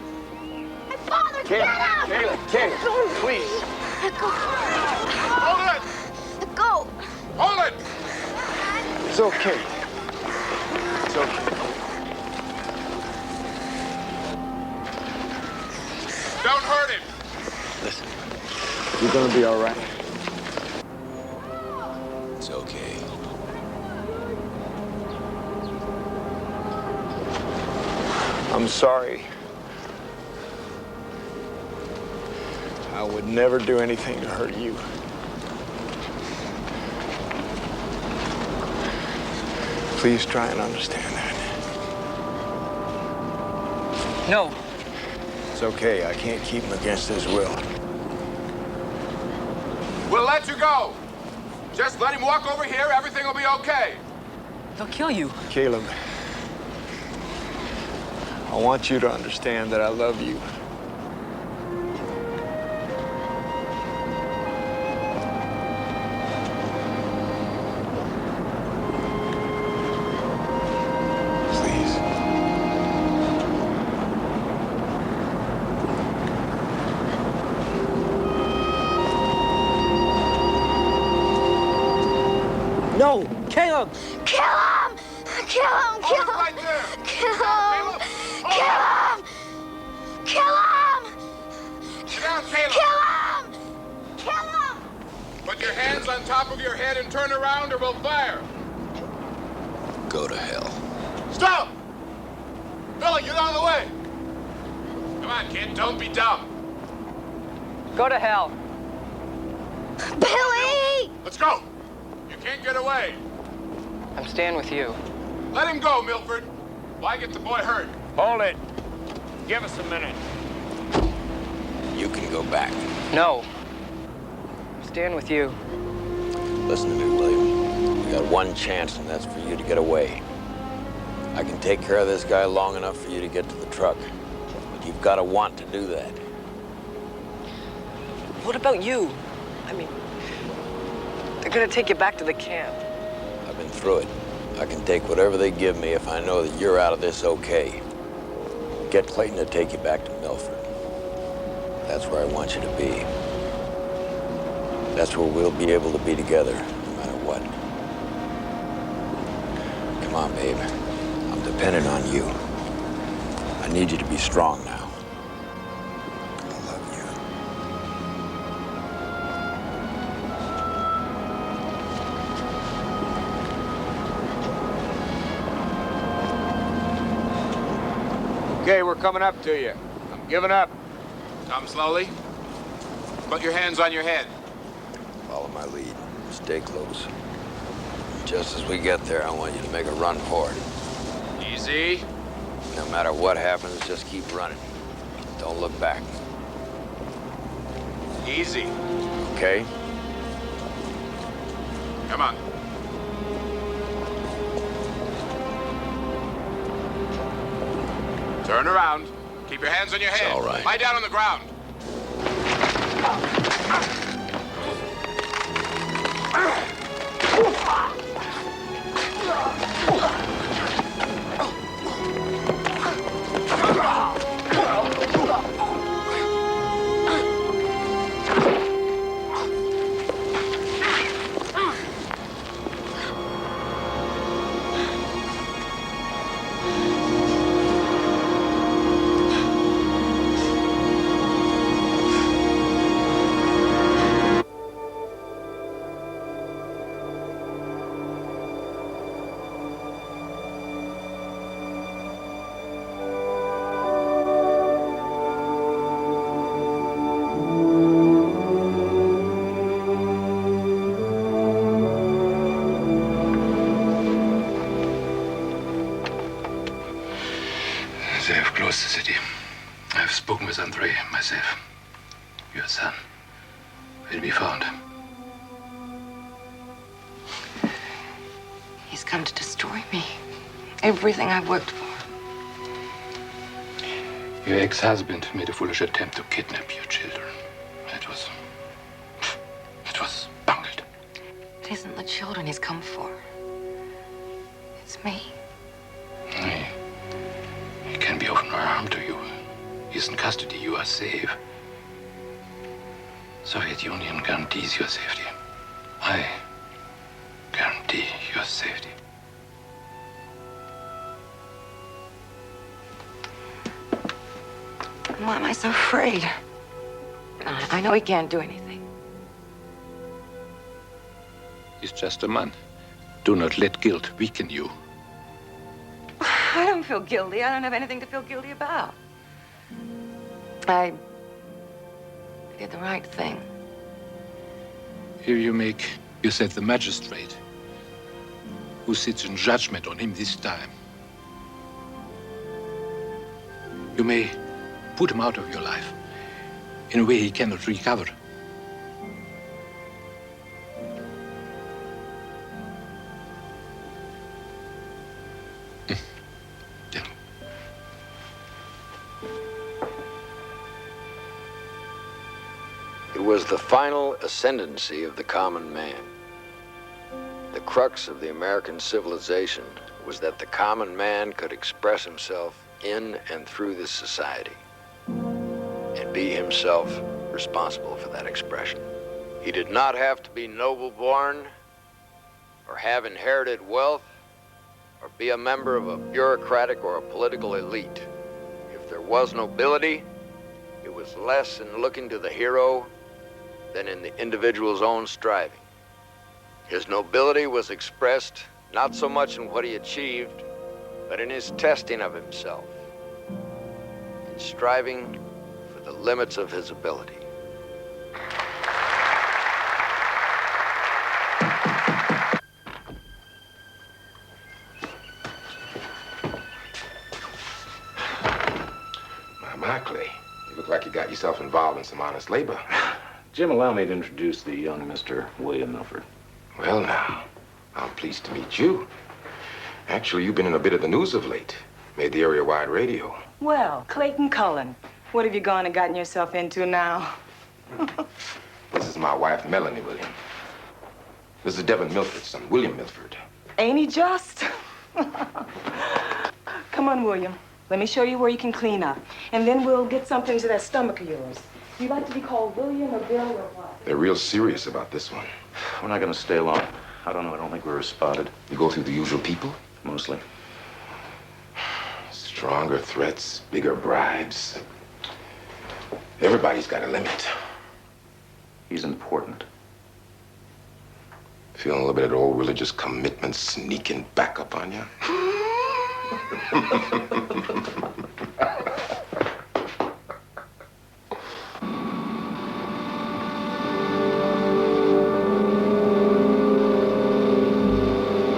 My father! Get him! Caleb, Caleb, please. Let go. Hold it! Let go. Hold it! It's okay. It's okay. Don't hurt him! Listen, you're gonna be all right. It's okay. I'm sorry. I would never do anything to hurt you. Please try and understand that. No. It's okay. I can't keep him against his will. We'll let you go. Just let him walk over here. Everything will be okay. They'll kill you. Caleb, I want you to understand that I love you. Please. No, Caleb! Kill him! Kill him! Kill him! Right there. Kill him! Kill him! Kill him! Sit down, Caleb. Kill him! Kill him! Put your hands on top of your head and turn around or we'll fire. Go to hell. Stop! Billy, get out of the way! Come on, kid, don't be dumb. Go to hell. Billy! Let's go! You can't get away. I'm staying with you. Let him go, Milford. Why get the boy hurt? Hold it. Give us a minute. You can go back. No. I'm staying with you. Listen to me, William. We got one chance, and that's for you to get away. I can take care of this guy long enough for you to get to the truck. But you've got to want to do that. What about you? I mean, they're gonna take you back to the camp. I've been through it. I can take whatever they give me if I know that you're out of this okay. Get Clayton to take you back to Milford. That's where I want you to be. That's where we'll be able to be together, no matter what. Come on, babe. I'm dependent on you. I need you to be strong now. I love you. Okay, we're coming up to you. I'm giving up. Come slowly. Put your hands on your head. Follow my lead. Stay close. Just as we get there, I want you to make a run for it. Easy. No matter what happens, just keep running. Don't look back. Easy. Okay? Come on. Turn around. Keep your hands on your head. It's all right. Lie down on the ground. They have closed the city. I have spoken with Andre myself. Your son will be found. He's come to destroy me. Everything I've worked for. Your ex-husband made a foolish attempt to kidnap your children. It was bungled. It isn't the children he's come for. It's me. He can be of no harm to you. He's in custody. You are safe. Soviet Union guarantees your safety. I guarantee your safety. Why am I so afraid? I know he can't do anything. He's just a man. Do not let guilt weaken you. I don't feel guilty. I don't have anything to feel guilty about. I did the right thing. Here you make yourself the magistrate who sits in judgment on him this time. You may put him out of your life in a way he cannot recover. It was the final ascendancy of the common man. The crux of the American civilization was that the common man could express himself in and through this society and be himself responsible for that expression. He did not have to be noble born or have inherited wealth or be a member of a bureaucratic or a political elite. If there was nobility, it was less in looking to the hero than in the individual's own striving. His nobility was expressed not so much in what he achieved, but in his testing of himself, in striving for the limits of his ability. My Clay, you look like you got yourself involved in some honest labor. Jim, allow me to introduce the young Mr. William Milford. Well, now, I'm pleased to meet you. Actually, you've been in a bit of the news of late. Made the area-wide radio. Well, Clayton Cullen, what have you gone and gotten yourself into now? This is my wife, Melanie William. This is Devin Milford's son, William Milford. Ain't he just? Come on, William. Let me show you where you can clean up. And then we'll get something to that stomach of yours. Do you like to be called William or Bill or what? They're real serious about this one. We're not going to stay long. I don't know. I don't think we were spotted. You go through the usual people? Mostly. Stronger threats, bigger bribes. Everybody's got a limit. He's important. Feeling a little bit of the old religious commitment sneaking back up on you?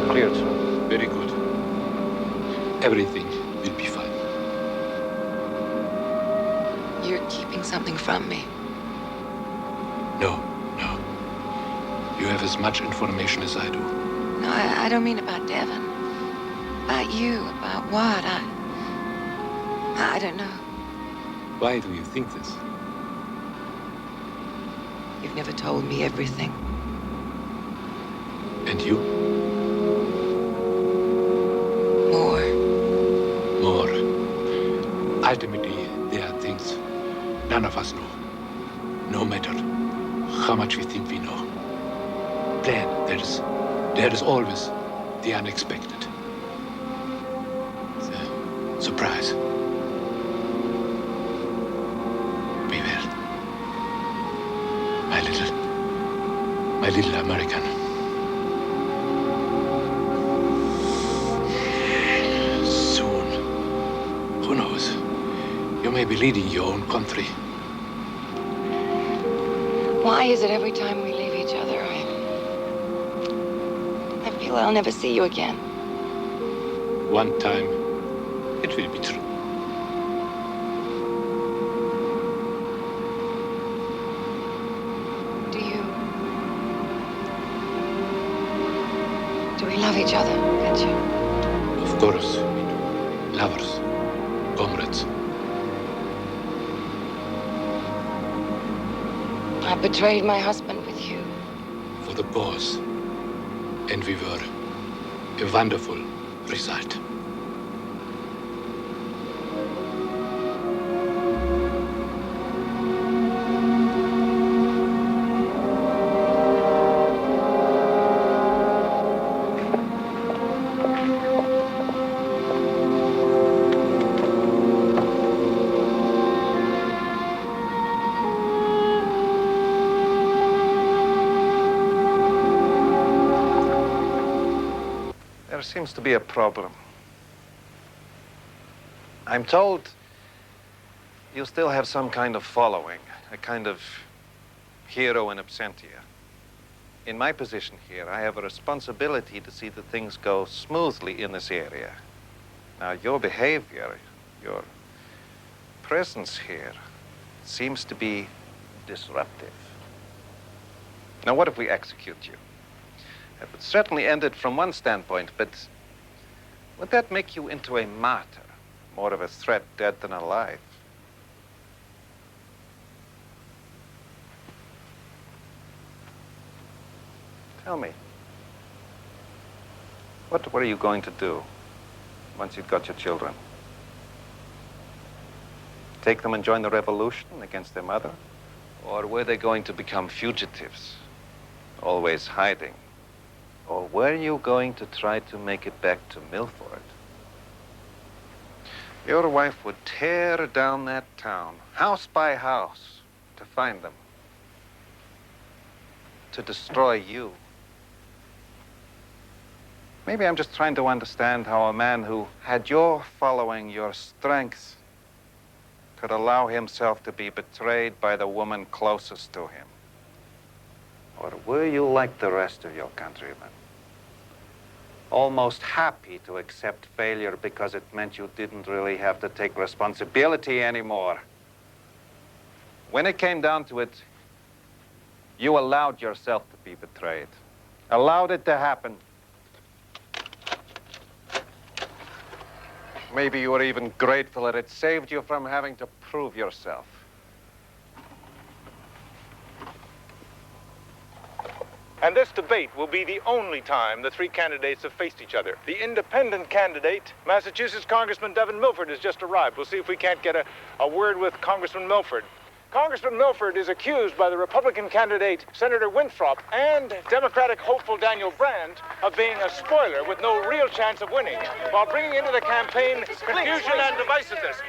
Cleared, sir. Very good. Everything will be fine. You're keeping something from me. No, no. You have as much information as I do. No, I don't mean about Devin. About you, about what? I don't know. Why do you think this? You've never told me everything. And you? More. More. Ultimately, there are things none of us know. No matter how much we think we know. Then there is always the unexpected. The surprise. Beware. My little American. Soon, who knows? You may be leading your own country. Why is it every time we leave each other, I feel I'll never see you again? One time, it will be true. Do we love each other, can't you? Of course, we do. Lovers, comrades. I betrayed my husband with you. For the cause. And we were a wonderful result. There seems to be a problem. I'm told you still have some kind of following, a kind of hero in absentia. In my position here, I have a responsibility to see that things go smoothly in this area. Now, your behavior, your presence here, seems to be disruptive. Now, what if we execute you? It would certainly end it from one standpoint, but would that make you into a martyr? More of a threat dead than alive? Tell me, what were you going to do once you'd got your children? Take them and join the revolution against their mother? Or were they going to become fugitives, always hiding? Or were you going to try to make it back to Milford? Your wife would tear down that town, house by house, to find them. To destroy you. Maybe I'm just trying to understand how a man who had your following, your strength, could allow himself to be betrayed by the woman closest to him. Or were you like the rest of your countrymen? Almost happy to accept failure because it meant you didn't really have to take responsibility anymore. When it came down to it, you allowed yourself to be betrayed. Allowed it to happen. Maybe you were even grateful that it saved you from having to prove yourself. And this debate will be the only time the three candidates have faced each other. The independent candidate, Massachusetts Congressman Devin Milford, has just arrived. We'll see if we can't get a word with Congressman Milford. Congressman Milford is accused by the Republican candidate, Senator Winthrop, and Democratic hopeful Daniel Brandt of being a spoiler with no real chance of winning, while bringing into the campaign confusion and divisiveness.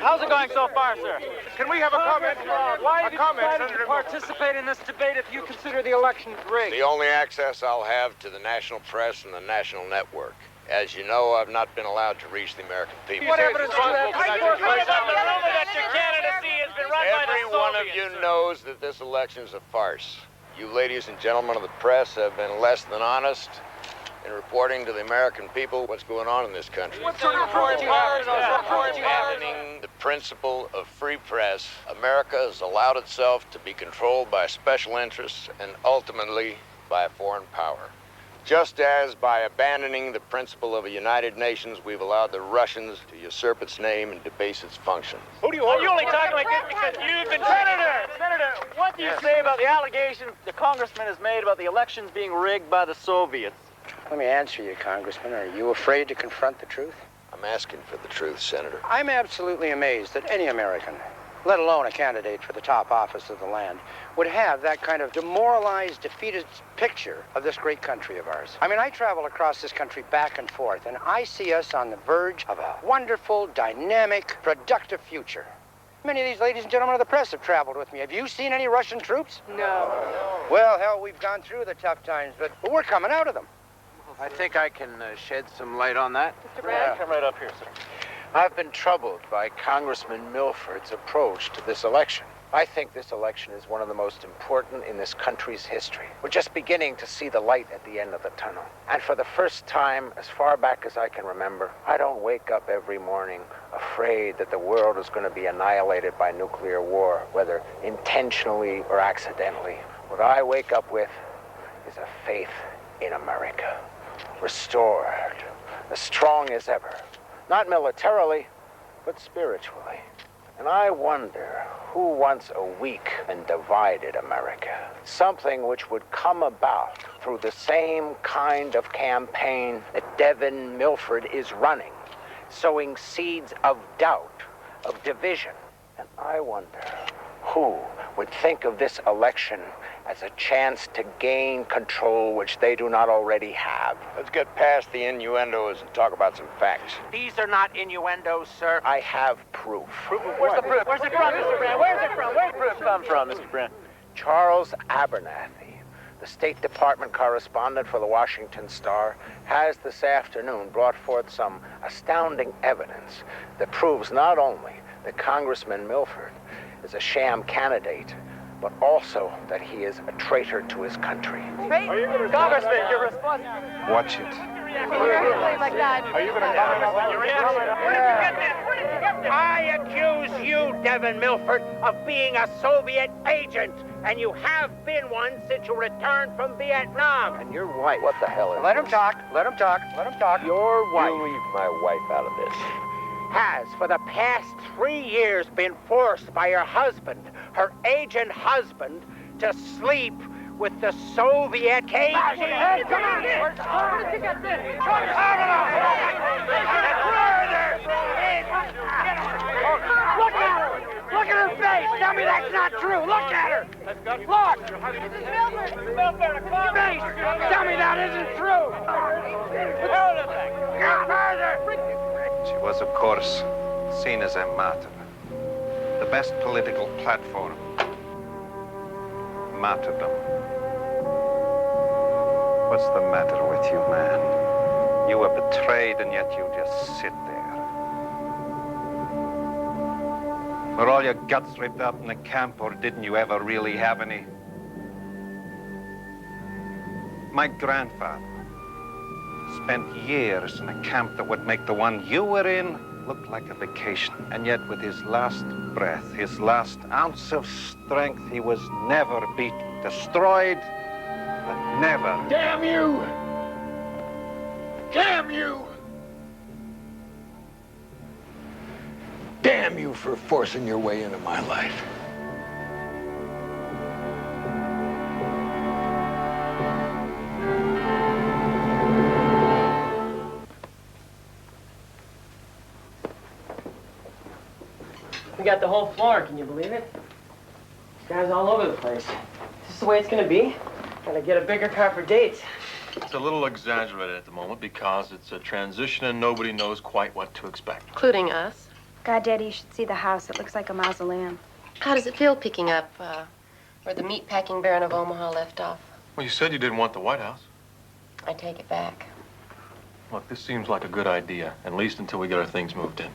How's it going so far, sir? Can we have a comment? Why have you decided to participate in this debate if you consider the election rigged? The only access I'll have to the national press and the national network. As you know, I've not been allowed to reach the American people. What evidence do you have to support the rumor that your candidacy has been run by the Every one of you knows that this election is a farce. You ladies and gentlemen of the press have been less than honest in reporting to the American people what's going on in this country. What sort of report you have? Abandoning the principle of free press, America has allowed itself to be controlled by special interests and ultimately by a foreign power. Just as by abandoning the principle of a United Nations, we've allowed the Russians to usurp its name and debase its function. Who do you want? You only talk like this because you've been... Senator, what do you say about the allegations the congressman has made about the elections being rigged by the Soviets? Let me answer you, Congressman. Are you afraid to confront the truth? I'm asking for the truth, Senator. I'm absolutely amazed that any American, let alone a candidate for the top office of the land, would have that kind of demoralized, defeated picture of this great country of ours. I mean, I travel across this country back and forth, and I see us on the verge of a wonderful, dynamic, productive future. Many of these ladies and gentlemen of the press have traveled with me. Have you seen any Russian troops? No. Well, hell, we've gone through the tough times, but we're coming out of them. I think I can shed some light on that. Mr. Brand? Come right up here, sir. I've been troubled by Congressman Milford's approach to this election. I think this election is one of the most important in this country's history. We're just beginning to see the light at the end of the tunnel. And for the first time, as far back as I can remember, I don't wake up every morning afraid that the world is going to be annihilated by nuclear war, whether intentionally or accidentally. What I wake up with is a faith in America, restored, as strong as ever. Not militarily, but spiritually. And I wonder who wants a weak and divided America. Something which would come about through the same kind of campaign that Devin Milford is running, sowing seeds of doubt, of division. And I wonder who would think of this election as a chance to gain control which they do not already have. Let's get past the innuendos and talk about some facts. These are not innuendos, sir. I have proof. Where's the proof? Where's it from, Mr. Brand? Where's it from? Where's the proof come from, Mr. Brand? Charles Abernathy, the State Department correspondent for the Washington Star, has this afternoon brought forth some astounding evidence that proves not only that Congressman Milford is a sham candidate, but also that he is a traitor to his country. Congressman, you're responsible. Watch it. Like that. Are you going to comment on your reaction? Where did you get this? Where did you get this? I accuse you, Devin Milford, of being a Soviet agent, and you have been one since you returned from Vietnam. And your wife. What the hell is Let him talk. Let him talk. Let him talk. Your wife. You leave my wife out of this. Has for the past 3 years been forced by her husband, her agent husband, to sleep with the Soviet KGB. Hey, come on! Where did you get this? Look at her! Look at her face! Tell me that's not true. Look at her. Look. Mrs. Milford, Face. Tell me that isn't true. She was, of course, seen as a martyr. The best political platform. Martyrdom. What's the matter with you, man? You were betrayed, and yet you just sit there. Were all your guts ripped out in the camp, or didn't you ever really have any? My grandfather spent years in a camp that would make the one you were in look like a vacation. And yet with his last breath, his last ounce of strength, he was never beaten. Destroyed, but never. Damn you! Damn you! Damn you for forcing your way into my life. We got the whole floor, can you believe it? Guys all over the place. Is this the way it's gonna be? Gotta get a bigger car for dates. It's a little exaggerated at the moment because it's a transition and nobody knows quite what to expect. Including us. God, Daddy, you should see the house. It looks like a mausoleum. How does it feel picking up where the meatpacking Baron of Omaha left off? Well, you said you didn't want the White House. I take it back. Look, this seems like a good idea, at least until we get our things moved in.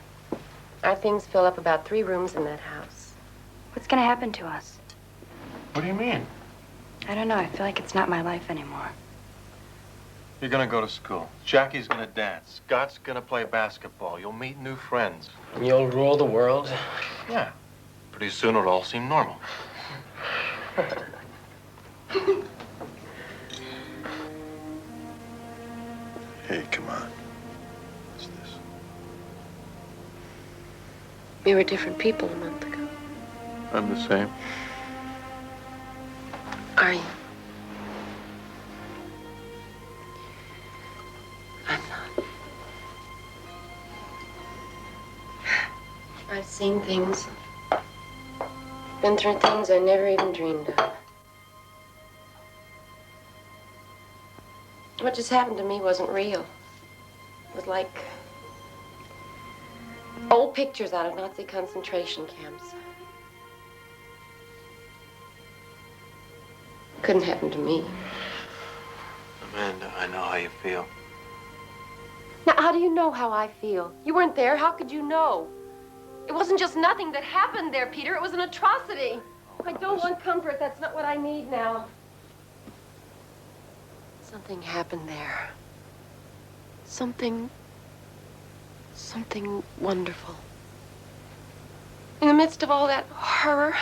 Our things fill up about 3 rooms in that house. What's gonna happen to us? What do you mean? I don't know. I feel like it's not my life anymore. You're gonna go to school. Jackie's gonna dance. Scott's gonna play basketball. You'll meet new friends. You'll rule the world? Yeah. Pretty soon it'll all seem normal. Hey, come on. What's this? We were different people a month ago. I'm the same. Are you? I'm not. I've seen things. Been through things I never even dreamed of. What just happened to me wasn't real. It was like old pictures out of Nazi concentration camps. Couldn't happen to me. Amanda, I know how you feel. Now, how do you know how I feel? You weren't there. How could you know? It wasn't just nothing that happened there, Peter. It was an atrocity. I don't want comfort. That's not what I need now. Something happened there. Something wonderful. In the midst of all that horror,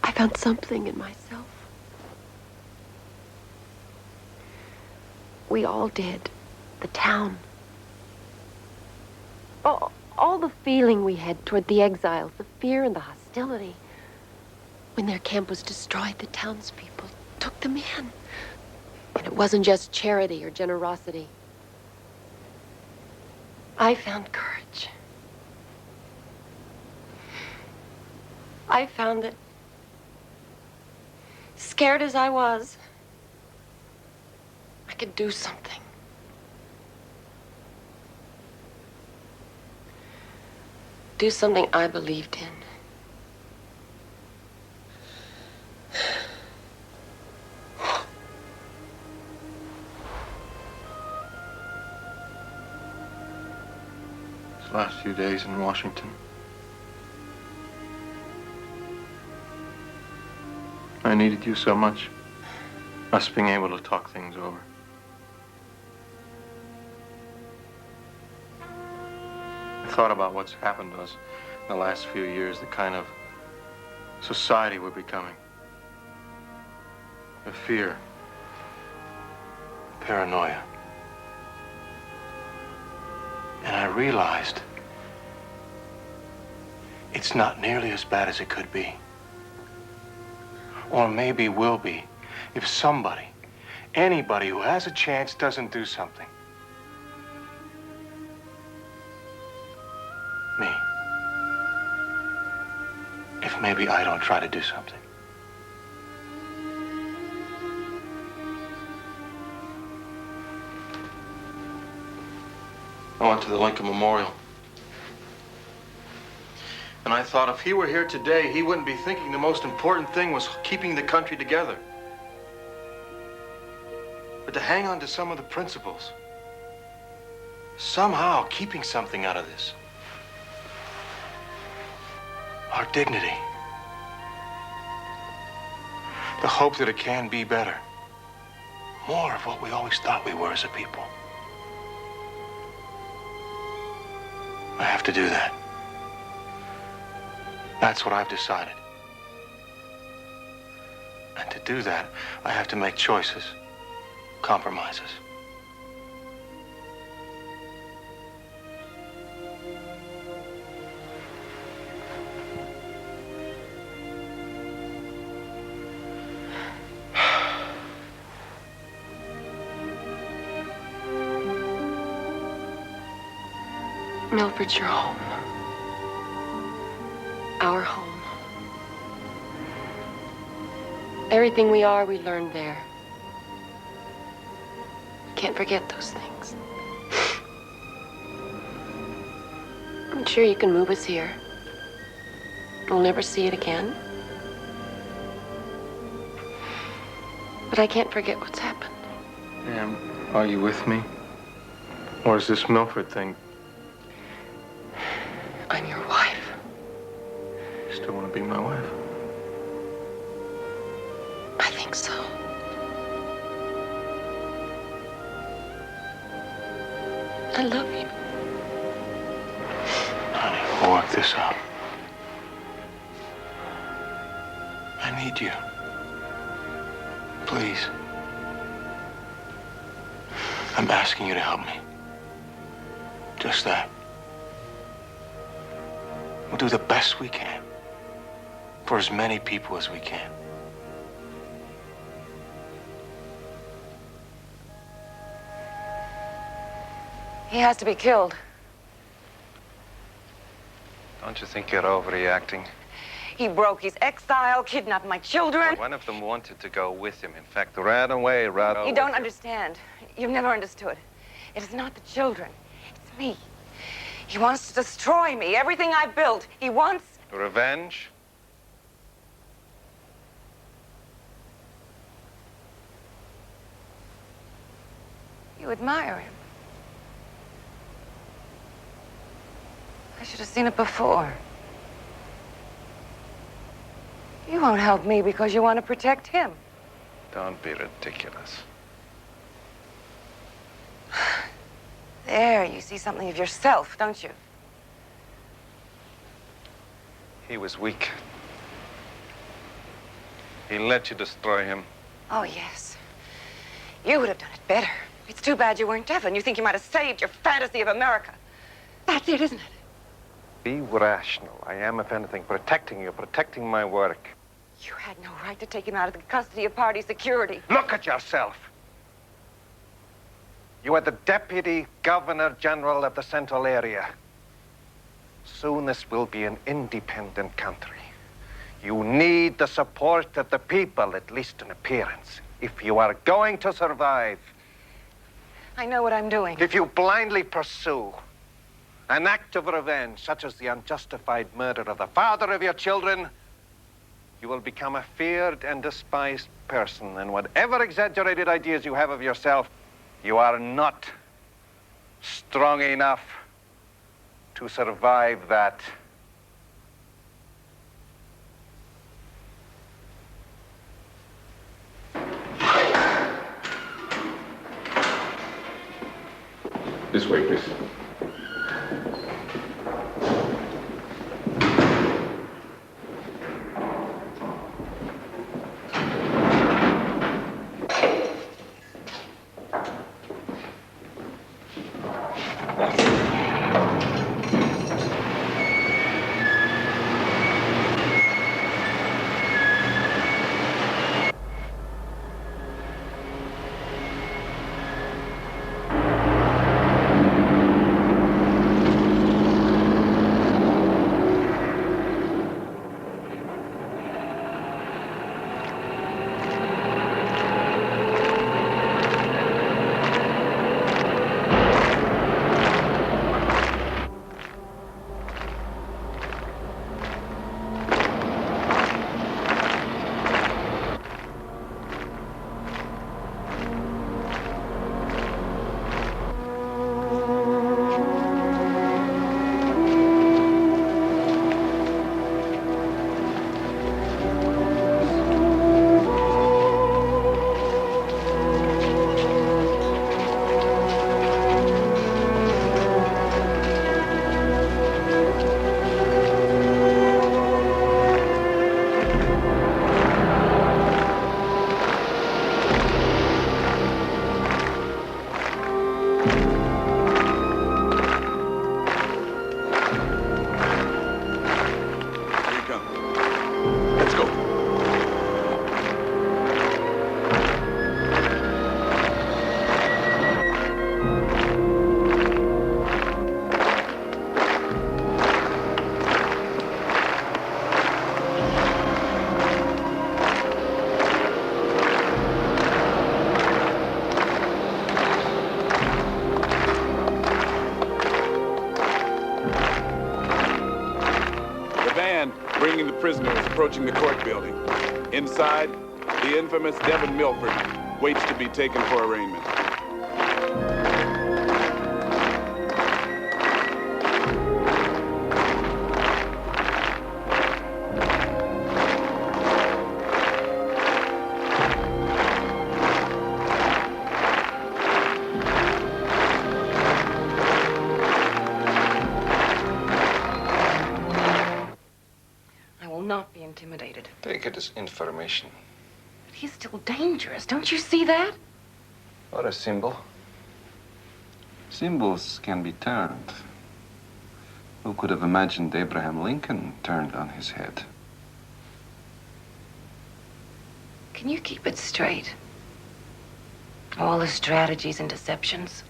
I found something in myself. We all did. The town. All the feeling we had toward the exiles, the fear and the hostility. When their camp was destroyed, the townspeople took them in. And it wasn't just charity or generosity. I found courage. I found that, scared as I was, I could do something. Do something I believed in. These last few days in Washington, I needed you so much. Us being able to talk things over. I thought about what's happened to us in the last few years, the kind of society we're becoming. The fear, paranoia. And I realized it's not nearly as bad as it could be. Or maybe will be if somebody, anybody who has a chance doesn't do something. Me. maybe I don't try to do something. I went to the Lincoln Memorial. And I thought if he were here today, he wouldn't be thinking the most important thing was keeping the country together. But to hang on to some of the principles, somehow keeping something out of this. Our dignity. The hope that it can be better. More of what we always thought we were as a people. I have to do that. That's what I've decided. And to do that, I have to make choices, compromises. Milford's your home. Our home. Everything we are, we learned there. Can't forget those things. I'm sure you can move us here. We'll never see it again. But I can't forget what's happened. Ma'am, are you with me? Or is this Milford thing? I'm your wife. You still want to be my wife? I think so. I love you. Honey, we'll work this out. I need you. Please. I'm asking you to help me. Just that. We'll do the best we can for as many people as we can. He has to be killed. Don't you think you're overreacting? He broke his exile, kidnapped my children. One of them wanted to go with him. In fact, ran away. You don't understand. You've never understood. It is not the children. It's me. He wants to destroy me, everything I built. He wants... Revenge? You admire him. I should have seen it before. You won't help me because you want to protect him. Don't be ridiculous. There, you see something of yourself, don't you? He was weak. He let you destroy him. Oh, yes. You would have done it better. It's too bad you weren't deaf, and you think you might have saved your fantasy of America. That's it, isn't it? Be rational. I am, if anything, protecting you, protecting my work. You had no right to take him out of the custody of party security. Look at yourself. You are the Deputy Governor General of the Central Area. Soon this will be an independent country. You need the support of the people, at least in appearance, if you are going to survive. I know what I'm doing. If you blindly pursue an act of revenge, such as the unjustified murder of the father of your children, you will become a feared and despised person. And whatever exaggerated ideas you have of yourself, you are not strong enough to survive that. This way, please. bringing the prisoners approaching the court building. Inside, the infamous Devin Milford waits to be taken for arraignment. Not be intimidated. Take it as information. But he's still dangerous. Don't you see that? Or a symbol. Symbols can be turned. Who could have imagined Abraham Lincoln turned on his head? Can you keep it straight? All the strategies and deceptions.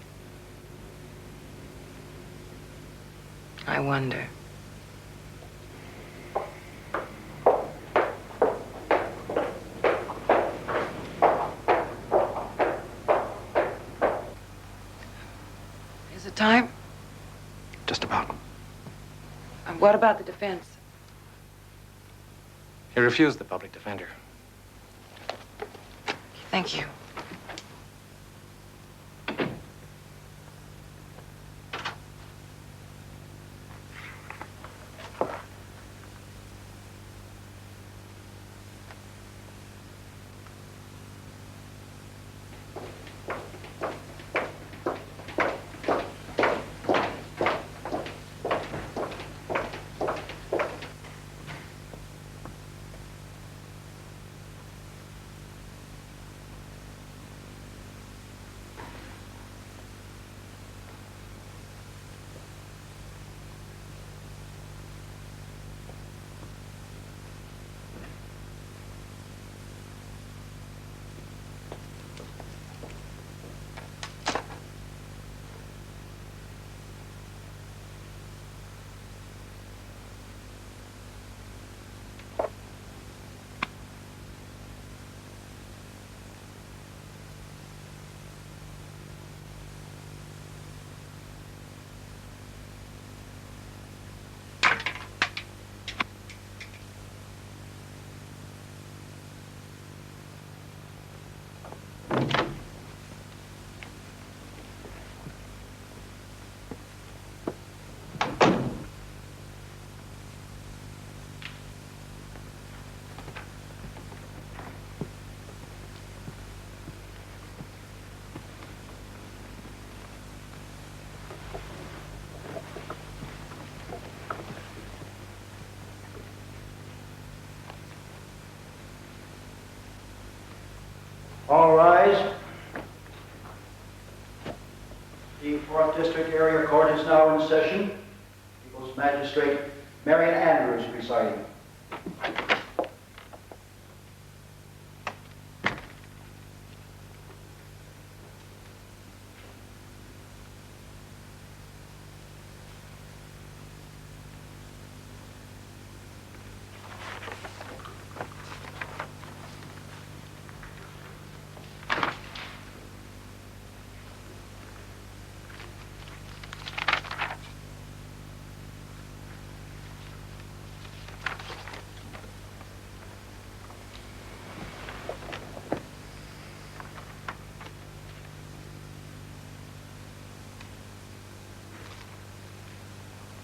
I wonder. Is it time? Just about. And what about the defense? He refused the public defender. Thank you. All rise. The 4th District Area Court is now in session. People's Magistrate Marion Andrews presiding.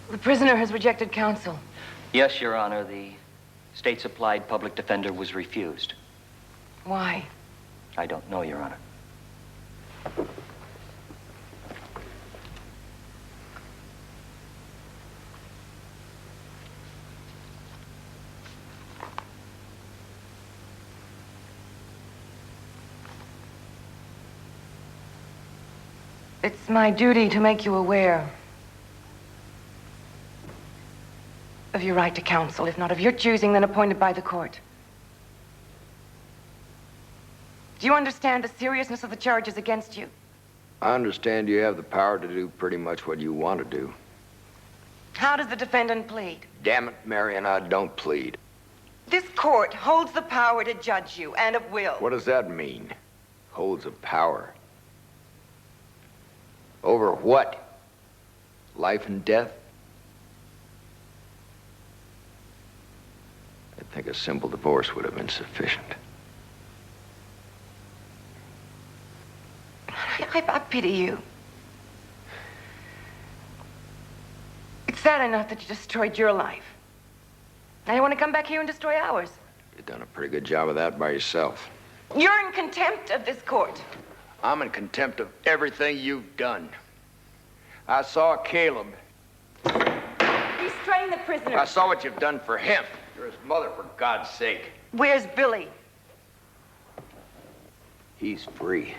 The prisoner has rejected counsel. Yes, Your Honor. The state-supplied public defender was refused. Why? I don't know, Your Honor. It's my duty to make you aware of your right to counsel, if not of your choosing, then appointed by the court. Do you understand the seriousness of the charges against you? I understand you have the power to do pretty much what you want to do. How does the defendant plead? Damn it, Marion, I don't plead. This court holds the power to judge you, and it will. What does that mean? Holds a power. Over what? Life and death? I think a simple divorce would have been sufficient. I pity you. It's sad enough that you destroyed your life. Now you want to come back here and destroy ours. You've done a pretty good job of that by yourself. You're in contempt of this court. I'm in contempt of everything you've done. I saw Caleb. Restrain the prisoner. I saw what you've done for him. You're his mother, for God's sake. Where's Billy? He's free.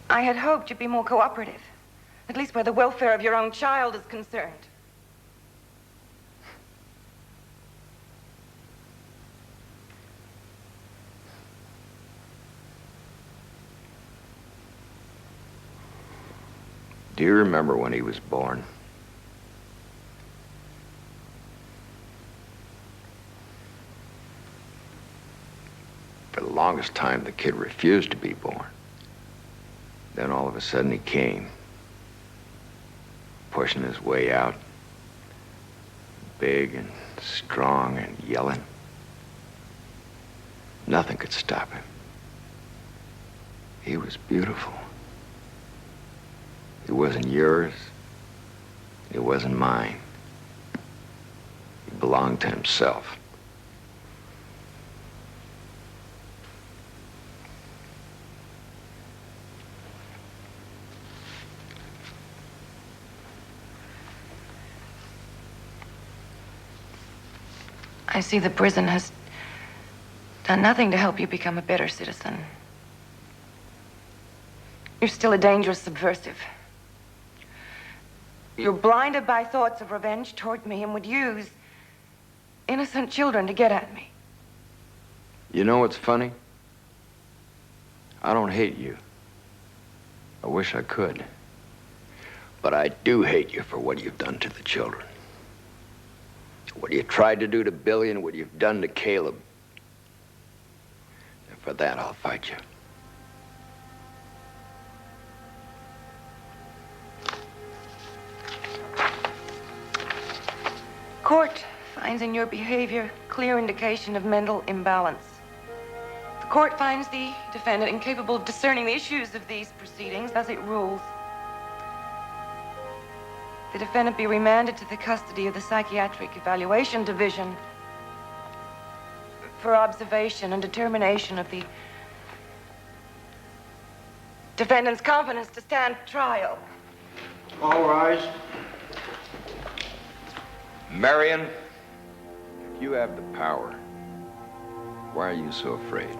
I had hoped you'd be more cooperative, at least where the welfare of your own child is concerned. Do you remember when he was born? For the longest time, the kid refused to be born. Then all of a sudden he came, pushing his way out, big and strong and yelling. Nothing could stop him. He was beautiful. It wasn't yours. It wasn't mine. He belonged to himself. I see the prison has done nothing to help you become a better citizen. You're still a dangerous subversive. You're blinded by thoughts of revenge toward me and would use innocent children to get at me. You know what's funny? I don't hate you. I wish I could. But I do hate you for what you've done to the children. What you tried to do to Billy and what you've done to Caleb. And for that, I'll fight you. Court finds in your behavior clear indication of mental imbalance. The court finds the defendant incapable of discerning the issues of these proceedings, thus it rules. The defendant be remanded to the custody of the Psychiatric Evaluation Division for observation and determination of the defendant's competence to stand trial. All rise. Marion, if you have the power, why are you so afraid?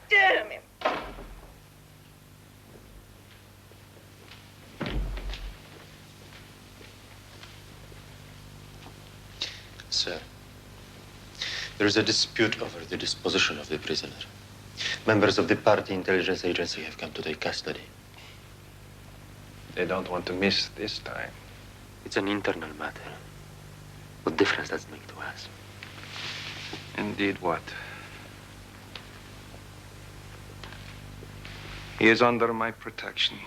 Damn him. Sir, there is a dispute over the disposition of the prisoner. Members of the party intelligence agency have come to take custody. They don't want to miss this time. It's an internal matter. What difference does it make to us? Indeed, what? He is under my protection.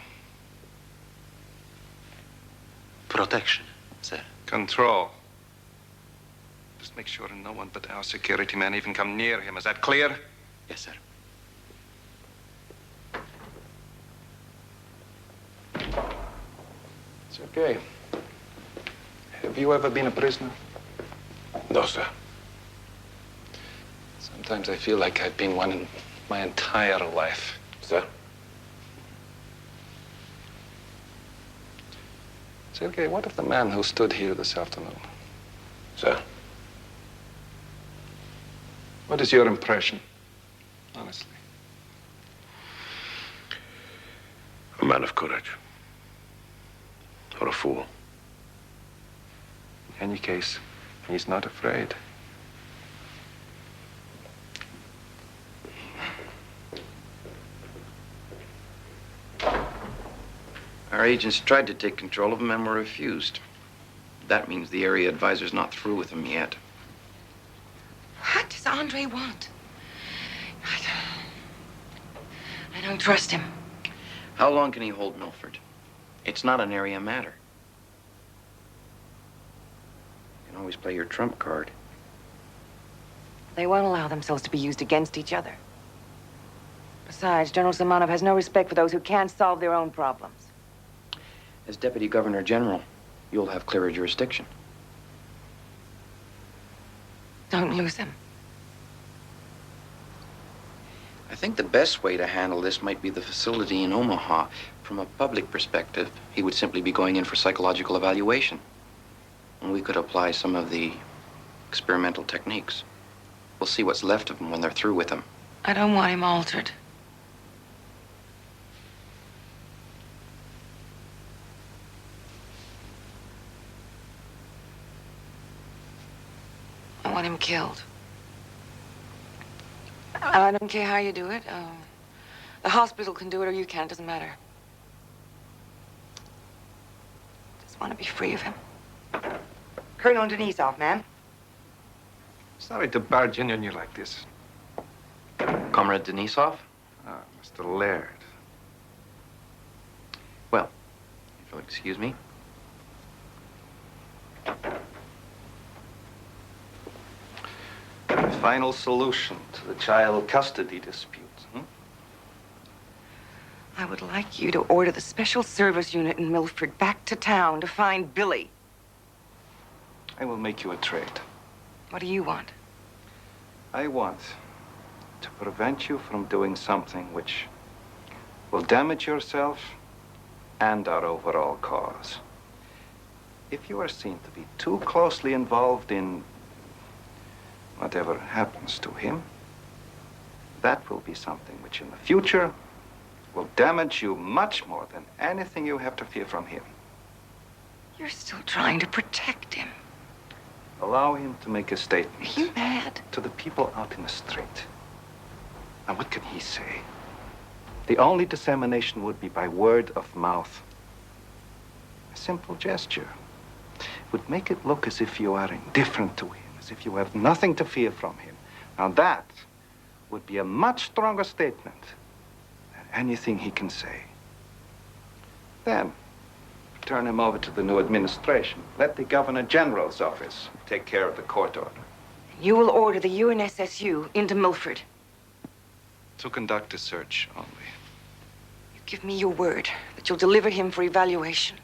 Protection, sir? Control. Just make sure no one but our security men even come near him. Is that clear? Yes, sir. It's okay. Have you ever been a prisoner? No, sir. Sometimes I feel like I've been one in my entire life. Sir? Sergei, what of the man who stood here this afternoon? Sir? What is your impression, honestly? man of courage. Or a fool. In any case, he's not afraid. Our agents tried to take control of him and were refused. That means the area advisor's not through with him yet. What does Andre want? I don't trust him. How long can he hold Milford? It's not an area matter. You can always play your trump card. They won't allow themselves to be used against each other. Besides, General Simonov has no respect for those who can't solve their own problems. As Deputy Governor General, you'll have clearer jurisdiction. Don't lose him. I think the best way to handle this might be the facility in Omaha. From a public perspective, he would simply be going in for psychological evaluation. And we could apply some of the experimental techniques. We'll see what's left of him when they're through with him. I don't want him altered. I want him killed. I don't care how you do it. The hospital can do it or you can. It doesn't matter. Just want to be free of him. Colonel Denisov, ma'am. Sorry to barge in on you like this. Comrade Denisov? Mr. Laird. Well, if you'll excuse me. Final solution to the child custody dispute. I would like you to order the Special Service Unit in Milford back to town to find Billy. I will make you a trade. What do you want? I want to prevent you from doing something which will damage yourself and our overall cause. If you are seen to be too closely involved in whatever happens to him, that will be something which in the future will damage you much more than anything you have to fear from him. You're still trying to protect him. Allow him to make a statement. Are you mad? To the people out in the street. Now, what can he say? The only dissemination would be by word of mouth. A simple gesture would make it look as if you are indifferent to him, as if you have nothing to fear from him. Now, that would be a much stronger statement than anything he can say. Then, turn him over to the new administration. Let the Governor General's office take care of the court order. You will order the UNSSU into Milford. To conduct a search only. You give me your word that you'll deliver him for evaluation.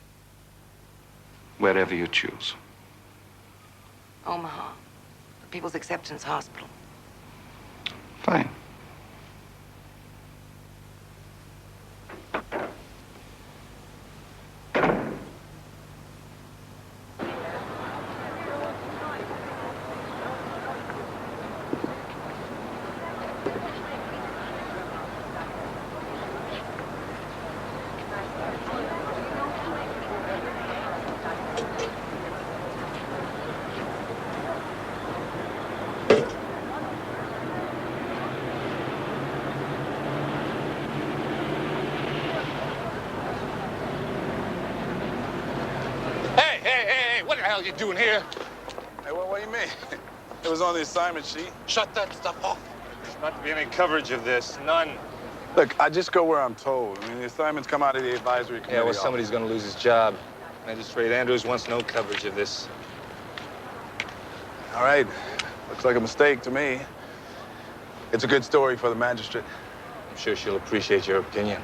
Wherever you choose. Omaha, the People's Acceptance Hospital. Fine. What the hell are you doing here? Hey, what do you mean? It was on the assignment sheet. Shut that stuff off. There's not to be any coverage of this. None. Look, I just go where I'm told. I mean, the assignments come out of the advisory committee. Yeah, well, somebody's going to lose his job. Magistrate Andrews wants no coverage of this. All right. Looks like a mistake to me. It's a good story for the magistrate. I'm sure she'll appreciate your opinion.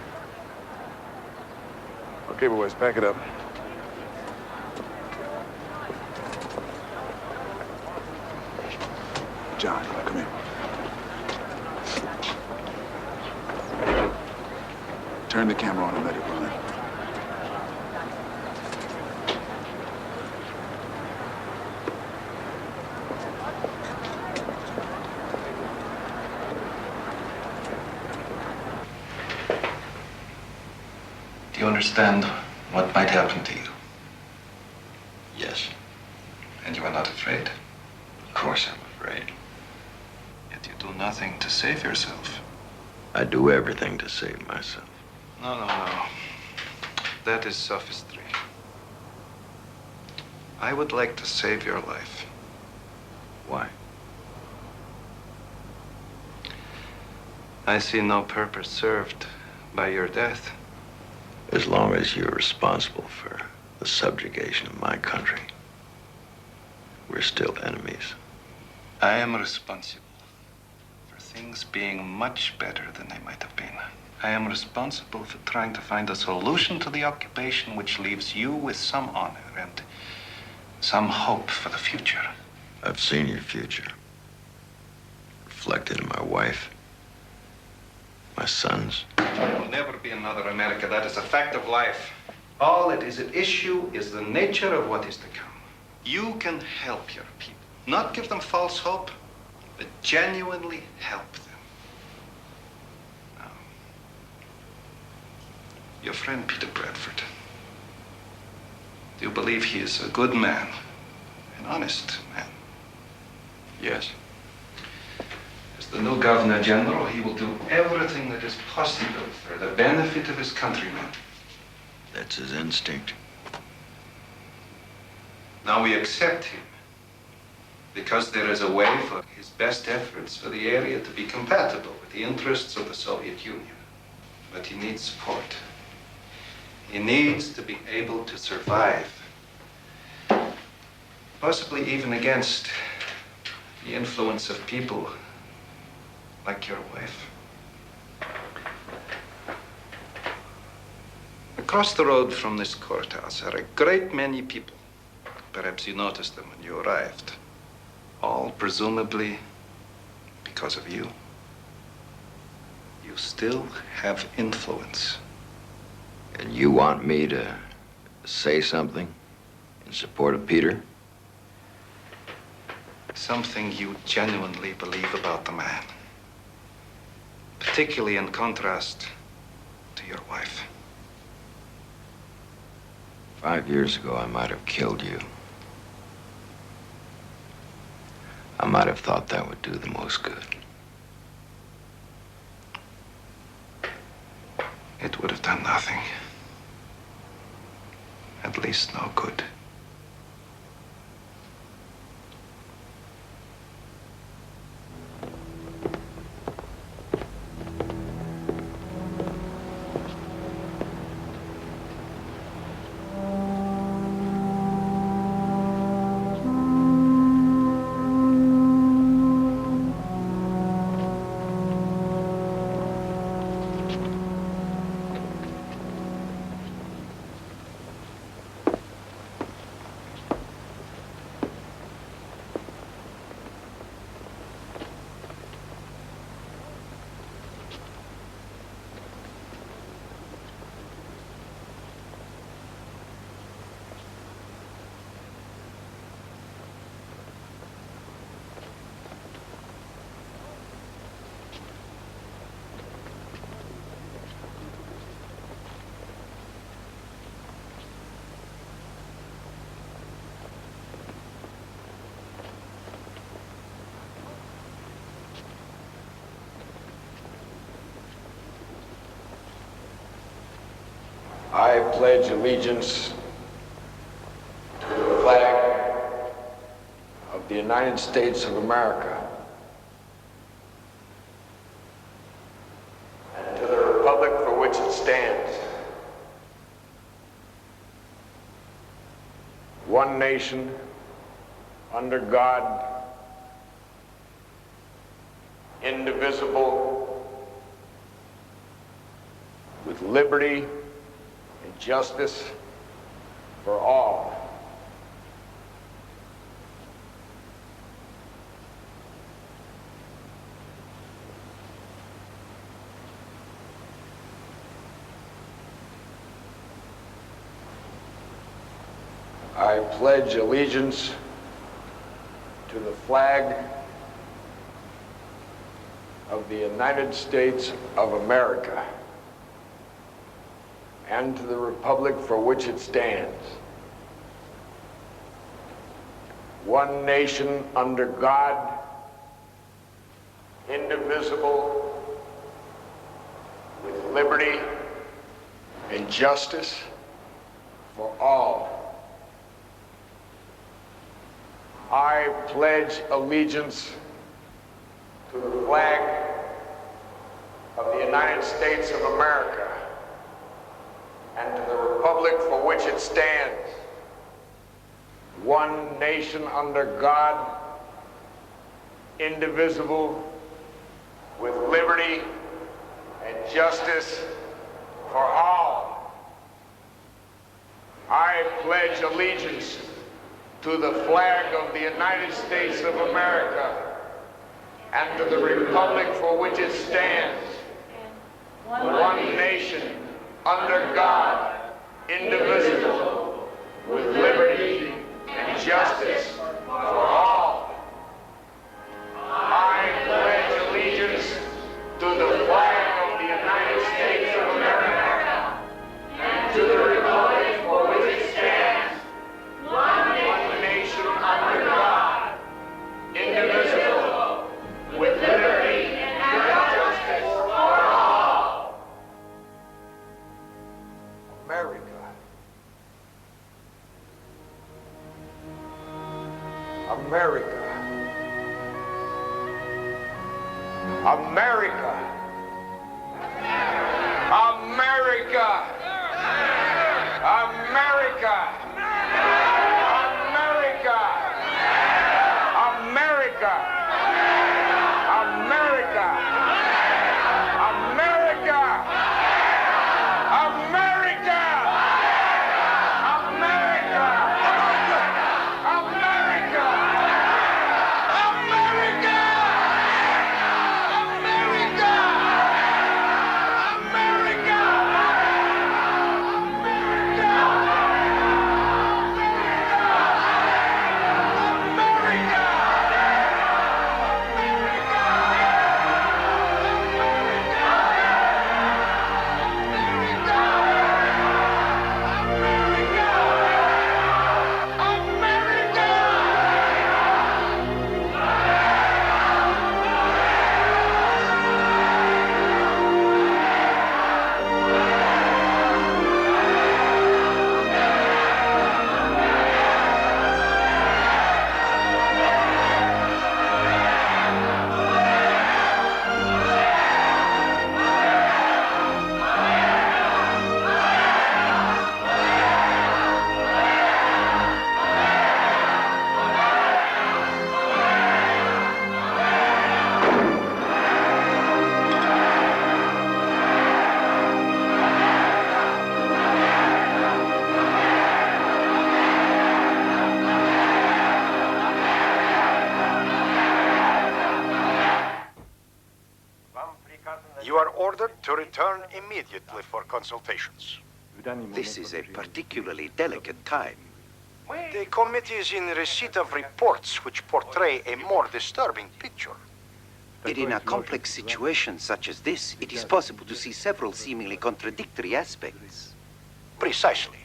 Okay, boys, pack it up. John, come here. Turn the camera on and let it run. understand what might happen to you. Yes. And you are not afraid. Of course I'm afraid. Yet you do nothing to save yourself. I do everything to save myself. No, no, no. That is sophistry. I would like to save your life. Why? I see no purpose served by your death. As long as you're responsible for the subjugation of my country, we're still enemies. I am responsible for things being much better than they might have been. I am responsible for trying to find a solution to the occupation which leaves you with some honor and some hope for the future. I've seen your future reflected in my wife, my sons. There will never be another America. That is a fact of life. All it is at issue is the nature of what is to come. You can help your people. Not give them false hope, but genuinely help them. Now, your friend Peter Bradford, do you believe he is a good man, an honest man? Yes. As the new Governor General, he will do everything that is possible for the benefit of his countrymen. That's his instinct. Now we accept him because there is a way for his best efforts for the area to be compatible with the interests of the Soviet Union. But he needs support. He needs to be able to survive, possibly even against the influence of people like your wife. Across the road from this courthouse are a great many people. Perhaps you noticed them when you arrived. All presumably because of you. You still have influence. And you want me to say something in support of Peter? Something you genuinely believe about the man. Particularly in contrast to your wife. 5 years ago, I might have killed you. I might have thought that would do the most good. It would have done nothing. At least no good. I pledge allegiance to the flag of the United States of America and to the republic for which it stands, one nation, under God, indivisible, with liberty and justice for all. I pledge allegiance to the flag of the United States of America and to the republic for which it stands, one nation under God, indivisible, with liberty and justice for all. I pledge allegiance to the flag of the United States of America and to the republic for which it stands, one nation under God, indivisible, with liberty and justice for all. I pledge allegiance to the flag of the United States of America and to the republic for which it stands, one nation under God, indivisible, with liberty and justice for all. I pledge allegiance to the flag of the United States of America and to the republic for which it stands, one nation under God, indivisible, with liberty and justice for all. America. America. America. America. America. America. America. America. America. America. You are ordered to return immediately for consultations. This is a particularly delicate time. The committee is in receipt of reports which portray a more disturbing picture. Yet in a complex situation such as this, it is possible to see several seemingly contradictory aspects. Precisely.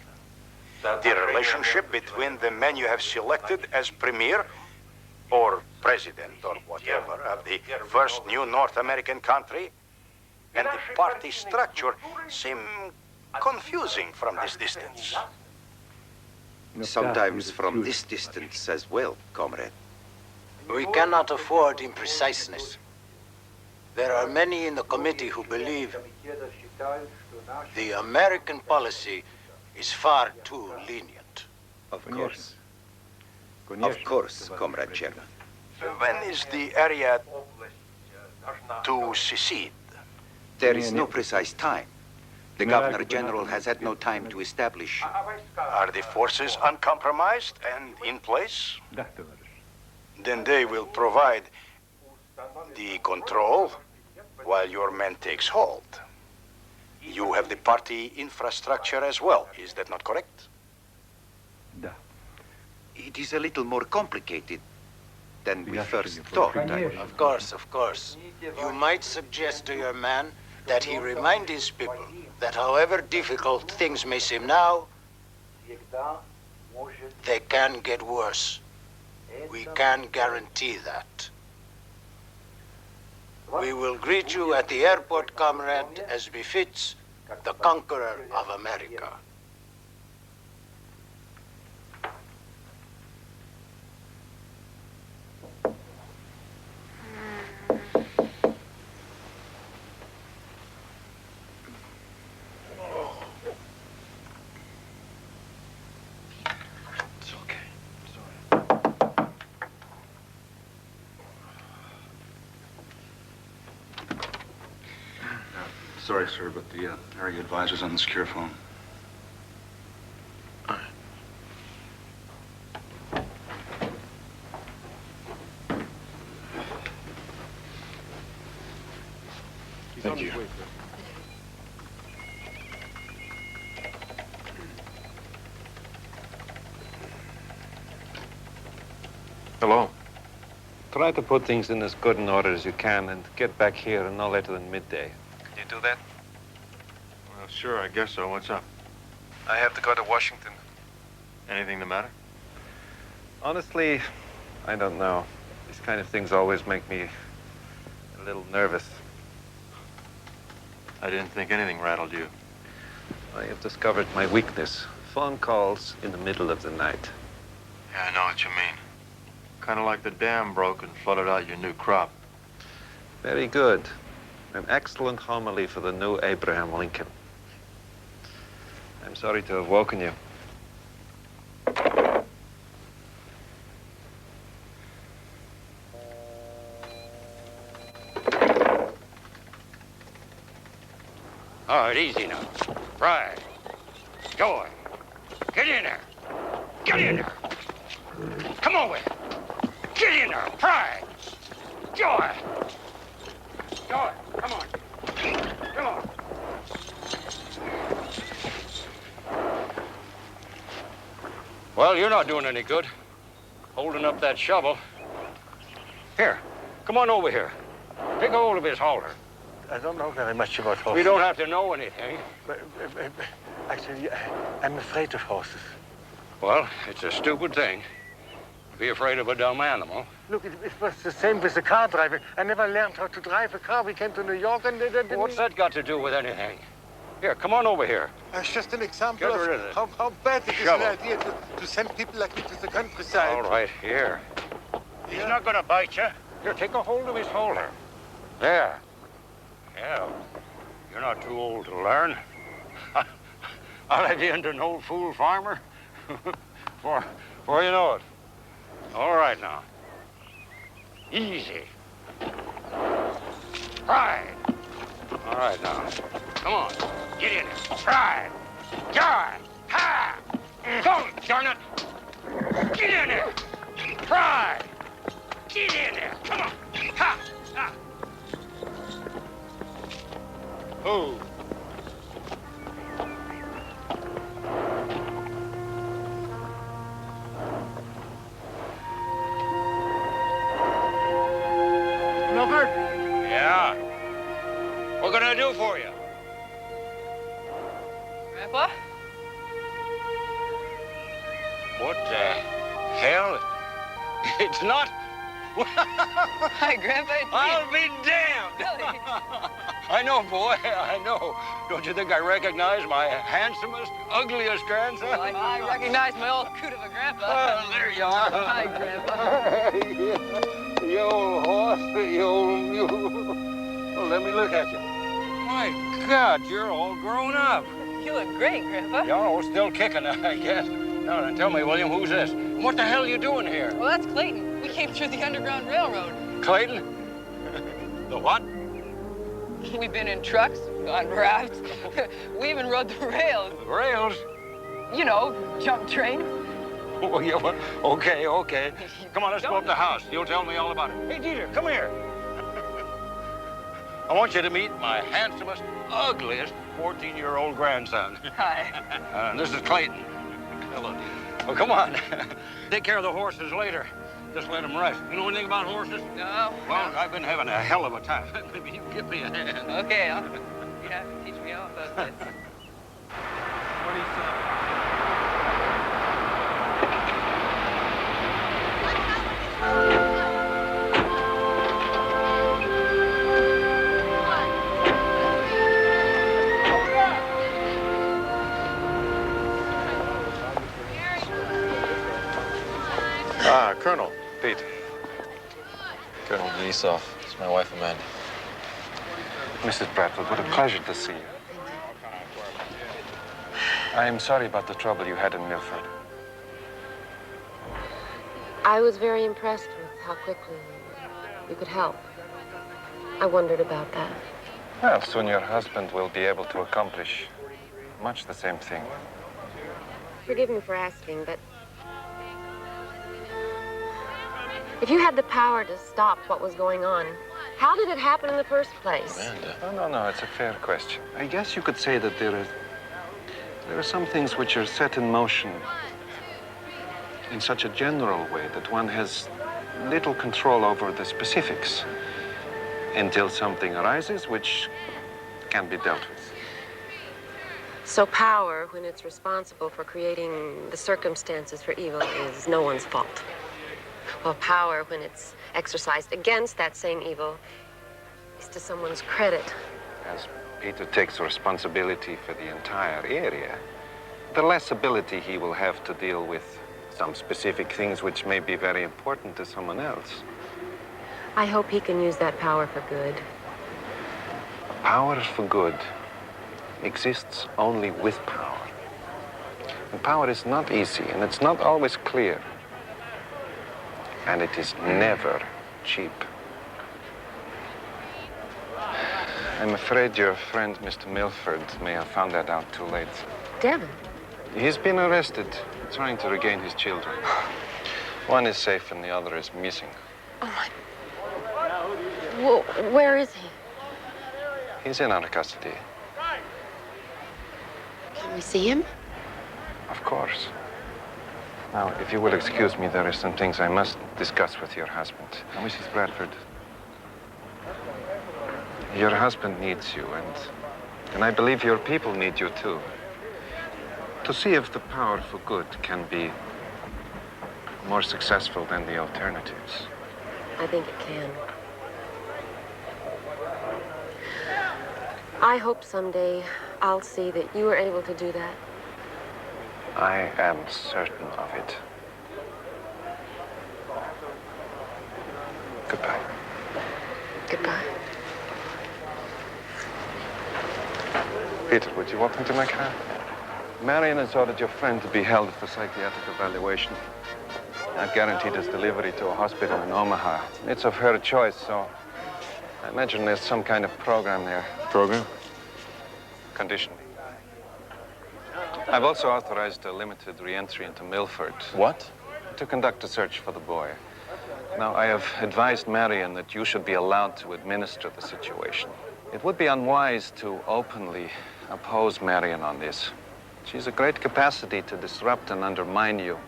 The relationship between the men you have selected as premier or president or whatever of the first new North American country and the party structure seem confusing from this distance. Sometimes from this distance as well, comrade. We cannot afford impreciseness. There are many in the committee who believe the American policy is far too lenient. Of course. Of course, Comrade Chairman. When is the area to secede? There is no precise time. The Governor General has had no time to establish. Are the forces uncompromised and in place? Then they will provide the control while your men takes hold. You have the party infrastructure as well, is that not correct? It is a little more complicated than we first thought. Of course, of course. You might suggest to your man that he remind his people that however difficult things may seem now, they can get worse. We can guarantee that. We will greet you at the airport, comrade, as befits the conqueror of America. Sorry, sir, but the area advisor's on the secure phone. Thank you. Hello. Try to put things in as good an order as you can and get back here no later than midday. Can you do that? Well, sure, I guess so. What's up? I have to go to Washington. Anything the matter? Honestly, I don't know. These kind of things always make me a little nervous. I didn't think anything rattled you. I have discovered my weakness. Phone calls in the middle of the night. Yeah, I know what you mean. Kind of like the dam broke and flooded out your new crop. Very good. An excellent homily for the new Abraham Lincoln. I'm sorry to have woken you. All right, easy now. Pride. Joy. Get in there. Get in there. Come on with it. Get in there. Pride. Joy. Joy. Come on. Come on. Well, you're not doing any good. Holding up that shovel. Here. Come on over here. Take hold of his halter. I don't know very much about horses. We don't have to know anything. Actually, I'm afraid of horses. Well, it's a stupid thing to be afraid of a dumb animal. Look, it was the same with the car driving. I never learned how to drive a car. We came to New York and they didn't... What's that got to do with anything? Here, come on over here. It's just an example Get rid of it. how bad it is Shovel. an idea to send people like me to the countryside. All right, here. He's not going to bite you. Here, take a hold of his holder. There. Yeah, you're not too old to learn. I'll have you into an old fool farmer before you know it. All right now. Easy. Pride. All right now. Come on. Get in there. Pride. Joy. Ha! Go, darn it. Get in there. Pride. Get in there. Come on. Ha! Ha! Who? Milford? Yeah? What can I do for you? Grandpa? What the hell? It's not... Hi, Grandpa. I'll be damned! Really? I know, boy, I know. Don't you think I recognize my handsomest, ugliest grandson? Well, I recognize my old coot of a grandpa. Well, there you are. Hi, Grandpa. You old horse, you old mule. Well, let me look at you. My God, you're all grown up. You look great, Grandpa. You're still kicking, I guess. Now, then, tell me, William, who's this? What the hell are you doing here? Well, that's Clayton. We came through the Underground Railroad. Clayton? The what? We've been in trucks, on rafts. We even rode the rails. Rails? You know, jump train. Oh, yeah, well, okay. Come on, let's go up the house. You'll tell me all about it. Hey, Dieter, come here. I want you to meet my handsomest, ugliest 14-year-old grandson. Hi. This is Clayton. Hello, Dieter. Well, come on. Take care of the horses later. Just let them rest. You know anything about horses? No. Well, I've been having a hell of a time. Maybe you can give me a hand. Okay, Yeah, teach me all about this. 27. Ah, Colonel. Pete. Colonel Denisov. It's my wife, Amanda. Mrs. Bradford, what a pleasure to see you. I am sorry about the trouble you had in Milford. I was very impressed with how quickly you could help. I wondered about that. Well, soon your husband will be able to accomplish much the same thing. Forgive me for asking, but if you had the power to stop what was going on, how did it happen in the first place? Amanda. No, it's a fair question. I guess you could say that there are some things which are set in motion in such a general way that one has little control over the specifics until something arises which can be dealt with. So power, when it's responsible for creating the circumstances for evil, is no one's fault. While power, when it's exercised against that same evil, is to someone's credit. As Peter takes responsibility for the entire area, the less ability he will have to deal with some specific things which may be very important to someone else. I hope he can use that power for good. Power for good exists only with power. And power is not easy, and it's not always clear. And it is never cheap. I'm afraid your friend, Mr. Milford, may have found that out too late. Devin? He's been arrested, trying to regain his children. One is safe and the other is missing. Oh, my. Well, where is he? He's in our custody. Can we see him? Of course. Now, if you will excuse me, there are some things I must discuss with your husband. Now, Mrs. Bradford, your husband needs you, and I believe your people need you too. To see if the power for good can be more successful than the alternatives. I think it can. I hope someday I'll see that you were able to do that. I am certain of it. Goodbye. Goodbye. Peter, would you walk into my car? Marion has ordered your friend to be held for psychiatric evaluation. I've guaranteed his delivery to a hospital in Omaha. It's of her choice, so I imagine there's some kind of program there. Program? Conditioning. I've also authorized a limited re-entry into Milford. What? To conduct a search for the boy. Now, I have advised Marion that you should be allowed to administer the situation. It would be unwise to openly oppose Marion on this. She's a great capacity to disrupt and undermine you.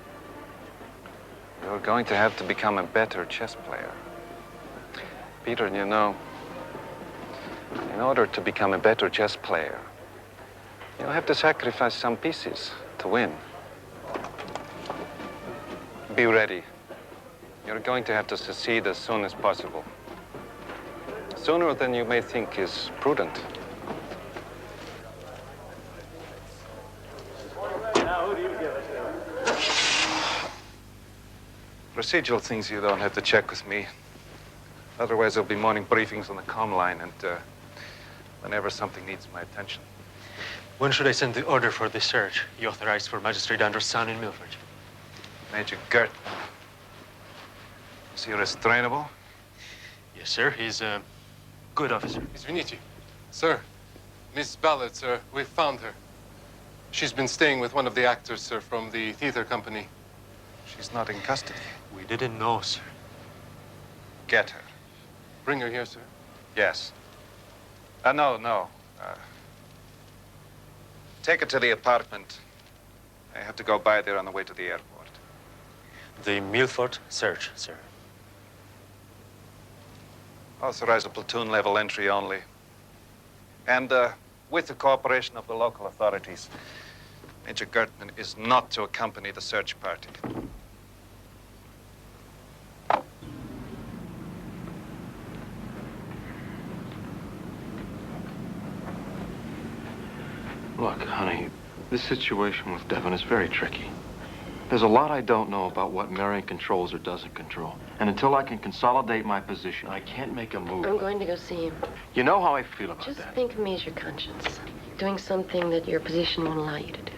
You're going to have to become a better chess player. Peter, you know, in order to become a better chess player, you'll have to sacrifice some pieces to win. Be ready. You're going to have to secede as soon as possible. Sooner than you may think is prudent. Now, who do you give it to? Procedural things you don't have to check with me. Otherwise, there'll be morning briefings on the comm line and whenever something needs my attention. When should I send the order for the search you authorized for Magistrate Anderson in Milford? Major Gert. Is he restrainable? Yes, sir. He's a good officer. Miss Vinici. Sir, Miss Ballard, sir, we found her. She's been staying with one of the actors, sir, from the theater company. She's not in custody. We didn't know, sir. Get her. Bring her here, sir. Yes. No. Take her to the apartment. I have to go by there on the way to the airport. The Milford search, sir. Authorize a platoon-level entry only. And with the cooperation of the local authorities. Major Gertman is not to accompany the search party. Look, honey, this situation with Devin is very tricky. There's a lot I don't know about what Marion controls or doesn't control. And until I can consolidate my position, I can't make a move. I'm going to go see him. You know how I feel about Just that. think of me as your conscience. Doing something that your position won't allow you to do.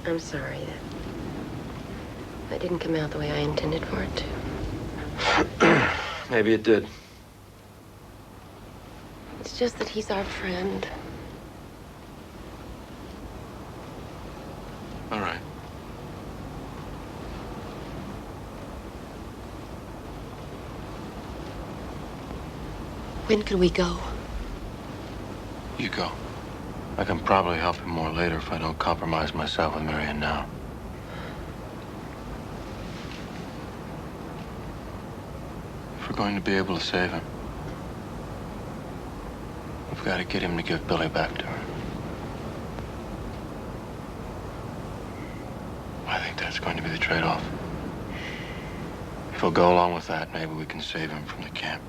I'm sorry that didn't come out the way I intended for it to. Maybe it did. It's just that he's our friend. All right. When can we go? You go. I can probably help him more later if I don't compromise myself with Marion now. If we're going to be able to save him, we've got to get him to give Billy back to her. I think that's going to be the trade-off. If he'll go along with that, maybe we can save him from the camp.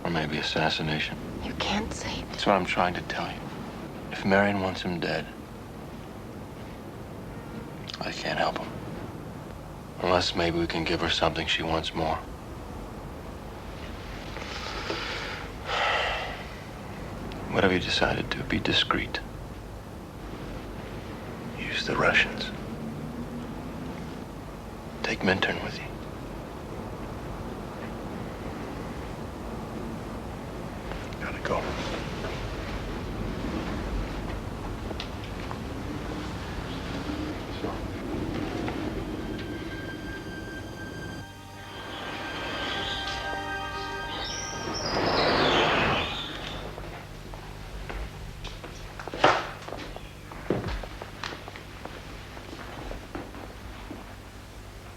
Or maybe assassination. You can't save him. That's what I'm trying to tell you. If Marion wants him dead, I can't help him. Unless maybe we can give her something she wants more. Whatever you decided to, be discreet. Use the Russians. Take Minturn with you. Gotta go.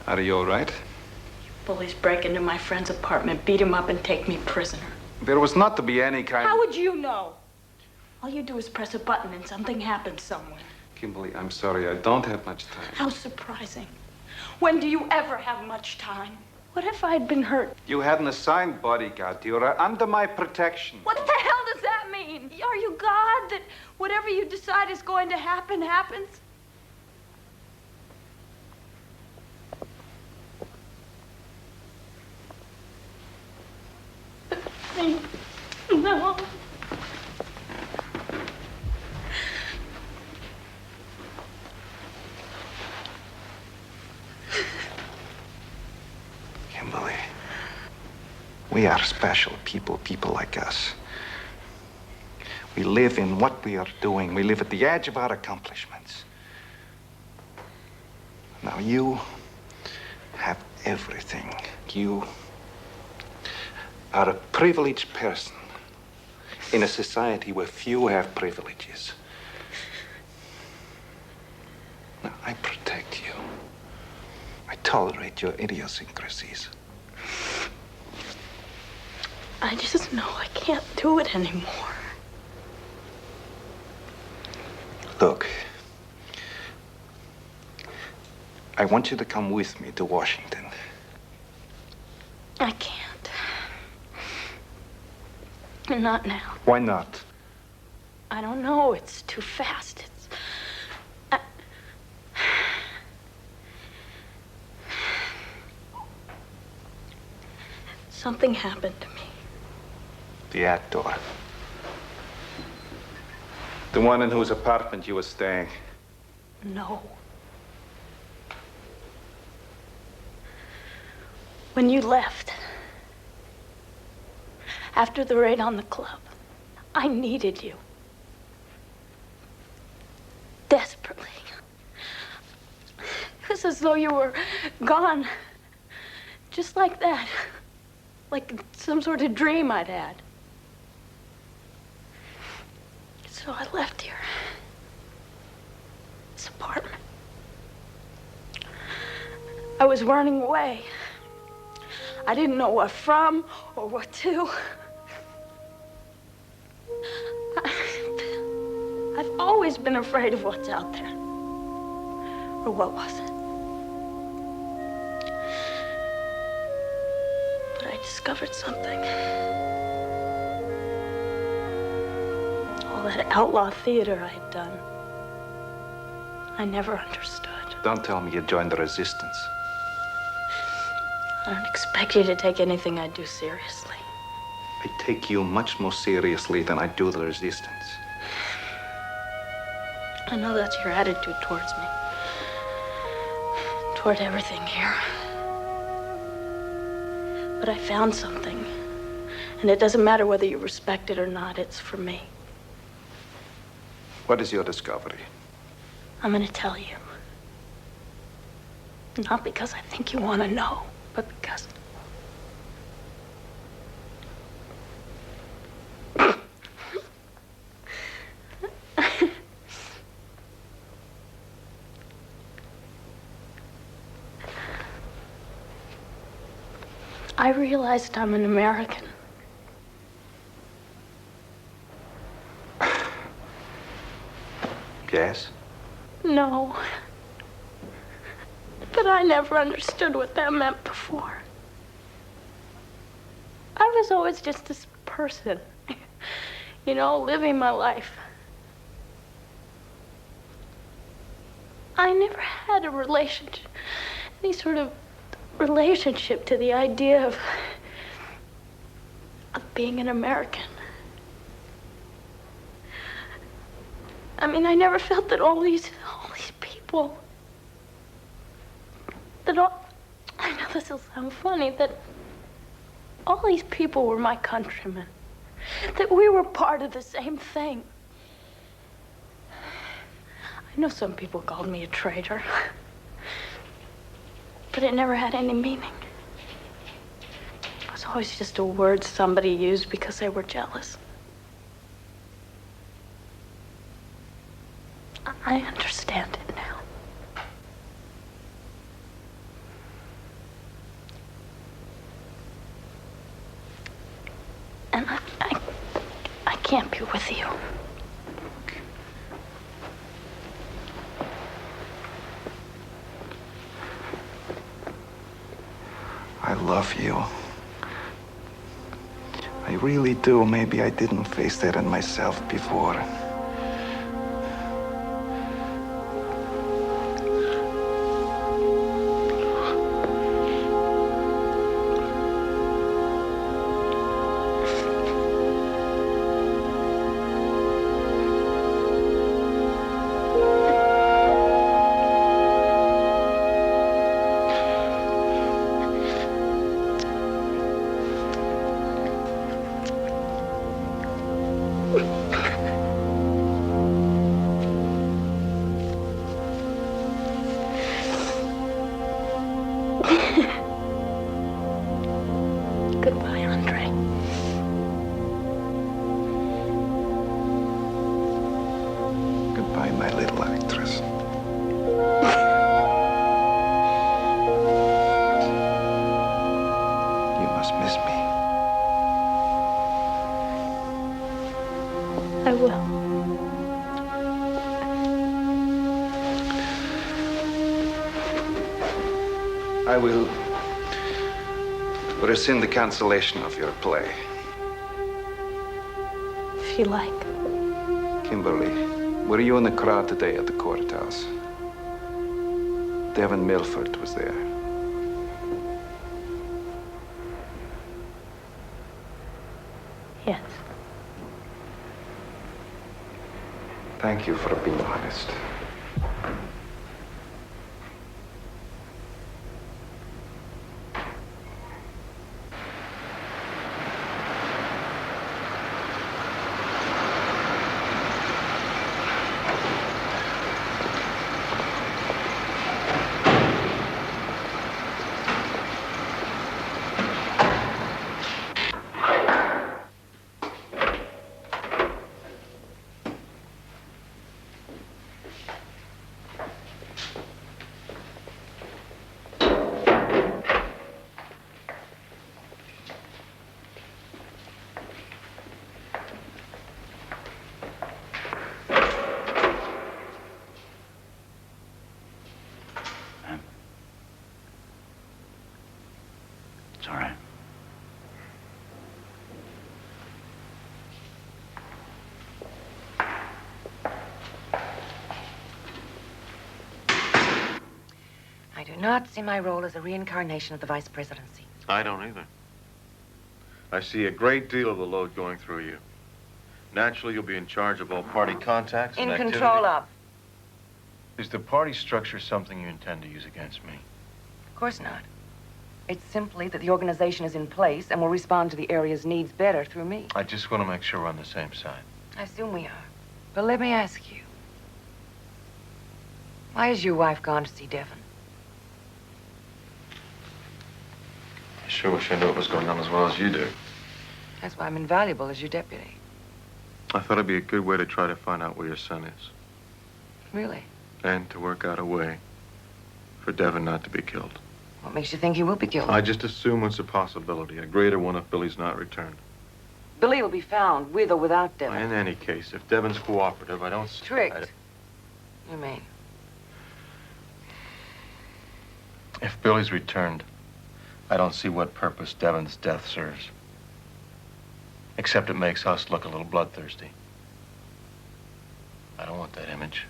Are you all right? Bullies break into my friend's apartment, beat him up, and take me prisoner. There was not to be any kind How would you know? All you do is press a button and something happens somewhere. Kimberly, I'm sorry. I don't have much time. How surprising. When do you ever have much time? What if I'd been hurt? You had an assigned bodyguard. You are under my protection. What the hell does that mean? Are you God that whatever you decide is going to happen, happens? No. Kimberly, we are special people like us. We live in what we are doing. We live at the edge of our accomplishments. Now you have everything. You are a privileged person in a society where few have privileges. Now, I protect you. I tolerate your idiosyncrasies. I just know I can't do it anymore. Look, I want you to come with me to Washington. I can't. Not now. Why not? I don't know. It's too fast. Something happened to me. The actor. The one in whose apartment you were staying. No. When you left, after the raid on the club, I needed you. Desperately. It was as though you were gone. Just like that. Like some sort of dream I'd had. So I left here. This apartment. I was running away. I didn't know what from or what to. I've always been afraid of what's out there. Or what wasn't. But I discovered something. All that outlaw theater I had done, I never understood. Don't tell me you joined the resistance. I don't expect you to take anything I do seriously. I take you much more seriously than I do the resistance. I know that's your attitude towards me. Toward everything here. But I found something. And it doesn't matter whether you respect it or not, it's for me. What is your discovery? I'm gonna tell you. Not because I think you want to know, but because... I realized I'm an American. Yes? No. But I never understood what that meant before. I was always just this person, you know, living my life. I never had a relationship, any sort of relationship to the idea of being an American. I mean, I never felt that all these people, that all, I know this will sound funny, that all these people were my countrymen, that we were part of the same thing. I know some people called me a traitor, but it never had any meaning. It was always just a word somebody used because they were jealous. I understand it now. And I can't be with you. I love you. I really do. Maybe I didn't face that in myself before. Goodbye, Andre. Goodbye, my little actress. You must miss me. I will. I will rescind the cancellation of your play. If you like. Kimberly, were you in the crowd today at the courthouse? Devin Milford was there. Yes. Thank you for being honest. do not see my role as a reincarnation of the vice presidency. I don't either. I see a great deal of the load going through you. Naturally, you'll be in charge of all party contacts and In activity. control of. Is the party structure something you intend to use against me? Of course not. It's simply that the organization is in place and will respond to the area's needs better through me. I just want to make sure we're on the same side. I assume we are. But let me ask you. Why has your wife gone to see Devon? I sure wish I knew what was going on as well as you do. That's why I'm invaluable as your deputy. I thought it'd be a good way to try to find out where your son is. Really? And to work out a way for Devon not to be killed. What makes you think he will be killed? I just assume it's a possibility, a greater one if Billy's not returned. Billy will be found, with or without Devon. In any case, if Devon's cooperative, I don't see... Tricked. You mean? If Billy's returned, I don't see what purpose Devon's death serves. Except it makes us look a little bloodthirsty. I don't want that image.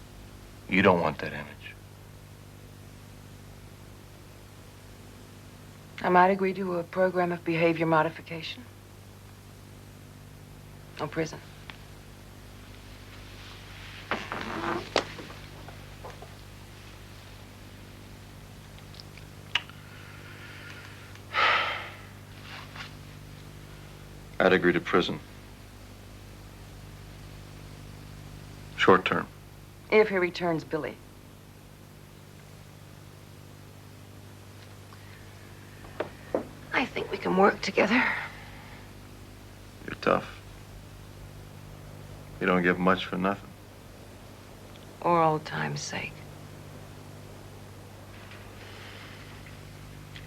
You don't want that image. I might agree to a program of behavior modification. Or prison. I'd agree to prison. Short term. If he returns Billy. I think we can work together. You're tough. You don't give much for nothing. Or old time's sake.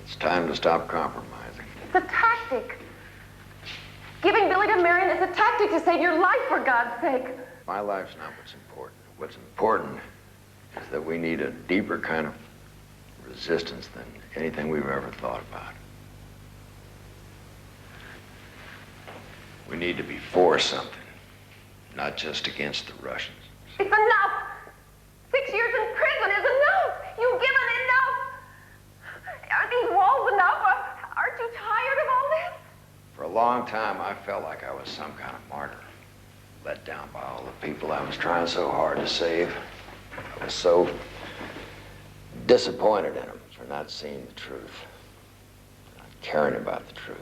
It's time to stop compromising. It's a tactic. Giving Billy to Marion is a tactic to save your life, for God's sake. My life's not what's important. What's important is that we need a deeper kind of resistance than anything we've ever thought about. We need to be for something, not just against the Russians. It's enough. 6 years in prison is enough. You've given enough. Aren't these walls enough? Aren't you tired of all this? For a long time, I felt like I was some kind of martyr, let down by all the people I was trying so hard to save. I was so disappointed in them for not seeing the truth, not caring about the truth,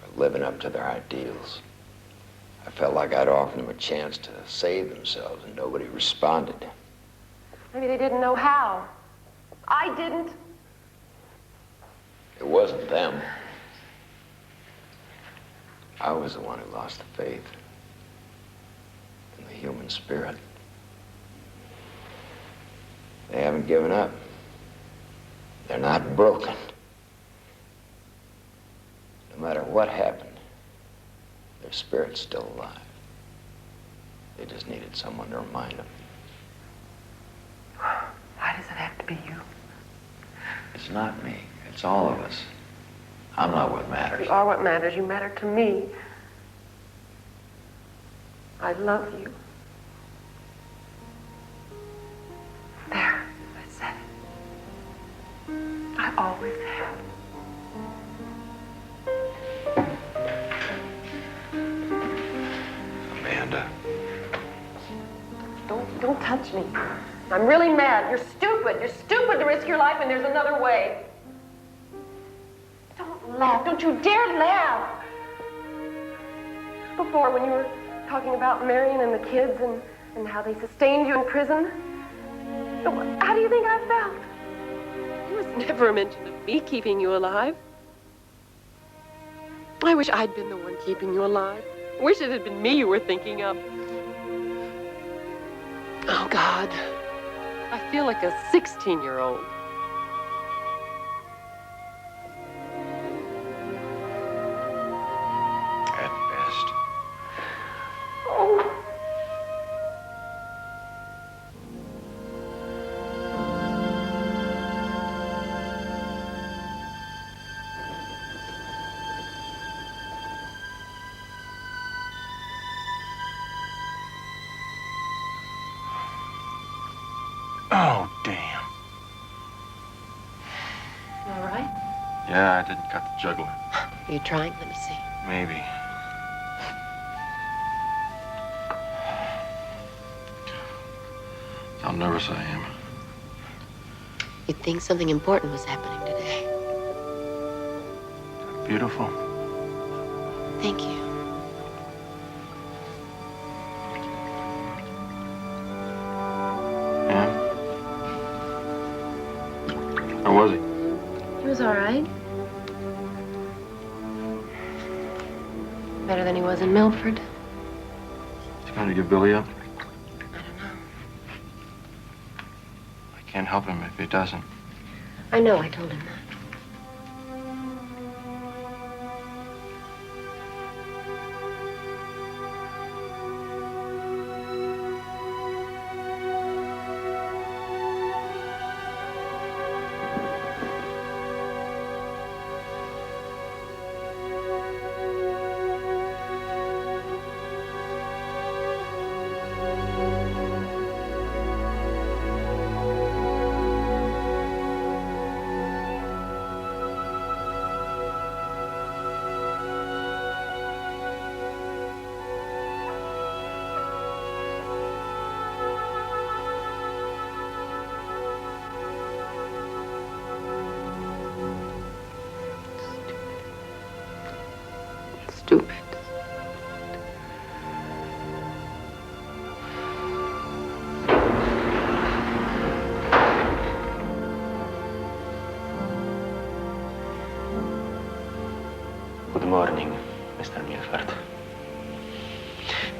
or living up to their ideals. I felt like I'd offered them a chance to save themselves, and nobody responded. Maybe they didn't know how. I didn't. It wasn't them. I was the one who lost the faith in the human spirit. They haven't given up. They're not broken. No matter what happened, their spirit's still alive. They just needed someone to remind them. Why does it have to be you? It's not me. It's all of us. I'm not what matters. You are what matters. You matter to me. I love you. There, I said it. I always have. Amanda. Don't touch me. I'm really mad. You're stupid. You're stupid to risk your life, and there's another way. Don't laugh. Don't you dare laugh. Before, when you were talking about Marion and the kids and how they sustained you in prison, how do you think I felt? There was never a mention of me keeping you alive. I wish I'd been the one keeping you alive. I wish it had been me you were thinking of. Oh, God. I feel like a 16-year-old. At best. Oh. Oh, damn. Yeah, I didn't cut the jugular. Are you trying? Let me see. Maybe. How nervous I am. You'd think something important was happening today. Beautiful. Thank you. Yeah? How was he? He was all right. Better than he was in Milford. He's going to give Billy up? I don't know. I can't help him if he doesn't. I know, I told him that. Stupid. Good morning, Mr. Milford.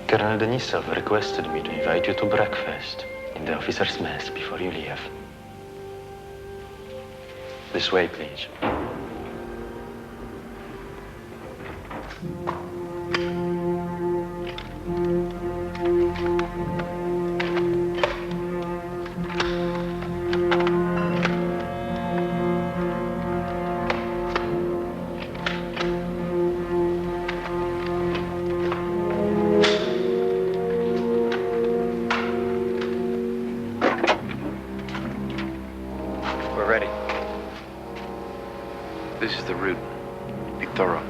Colonel Denisov requested me to invite you to breakfast in the officer's mess before you leave. This way, please. We're ready. This is the route. Be thorough.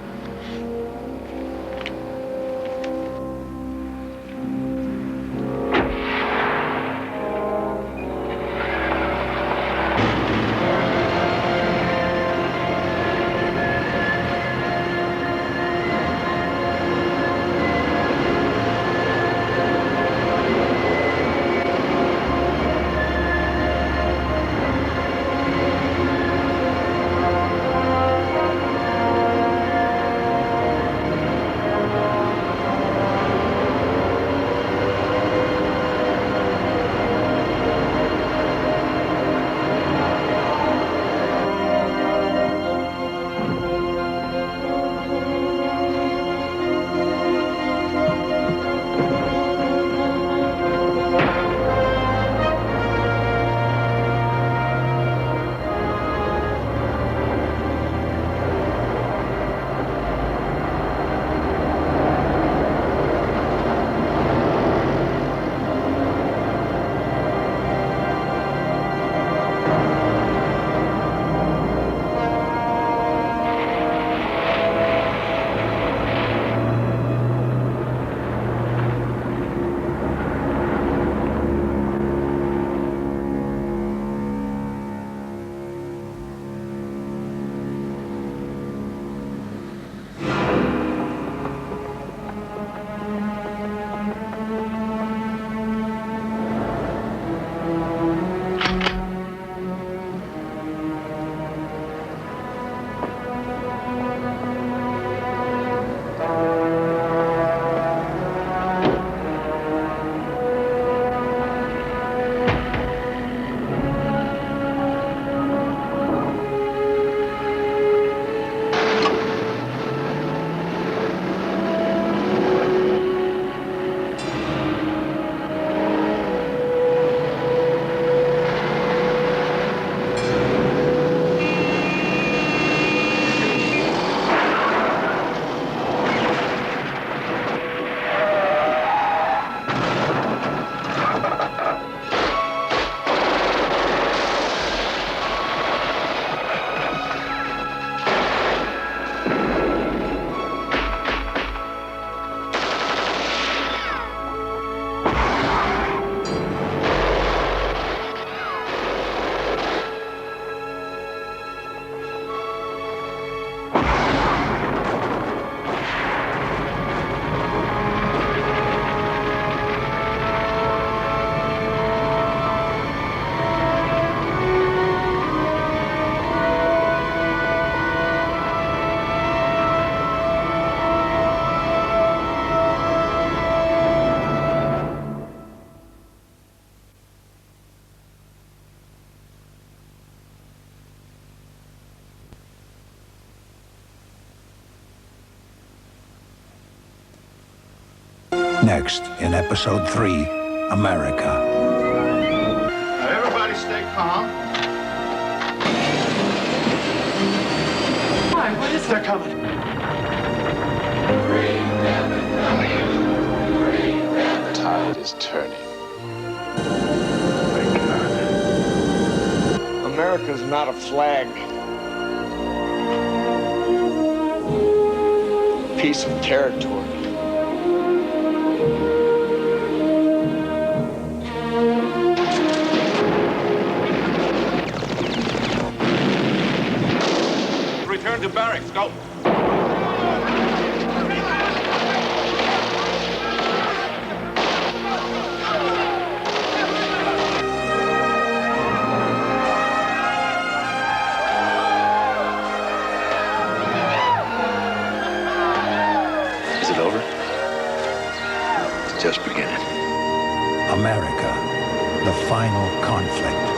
Next in episode 3, America. Now everybody stay calm. Why? What is that coming? The tide is turning. America's not a flag. Piece of territory. Return to barracks. Go. Is it over? It's just beginning. America, the final conflict.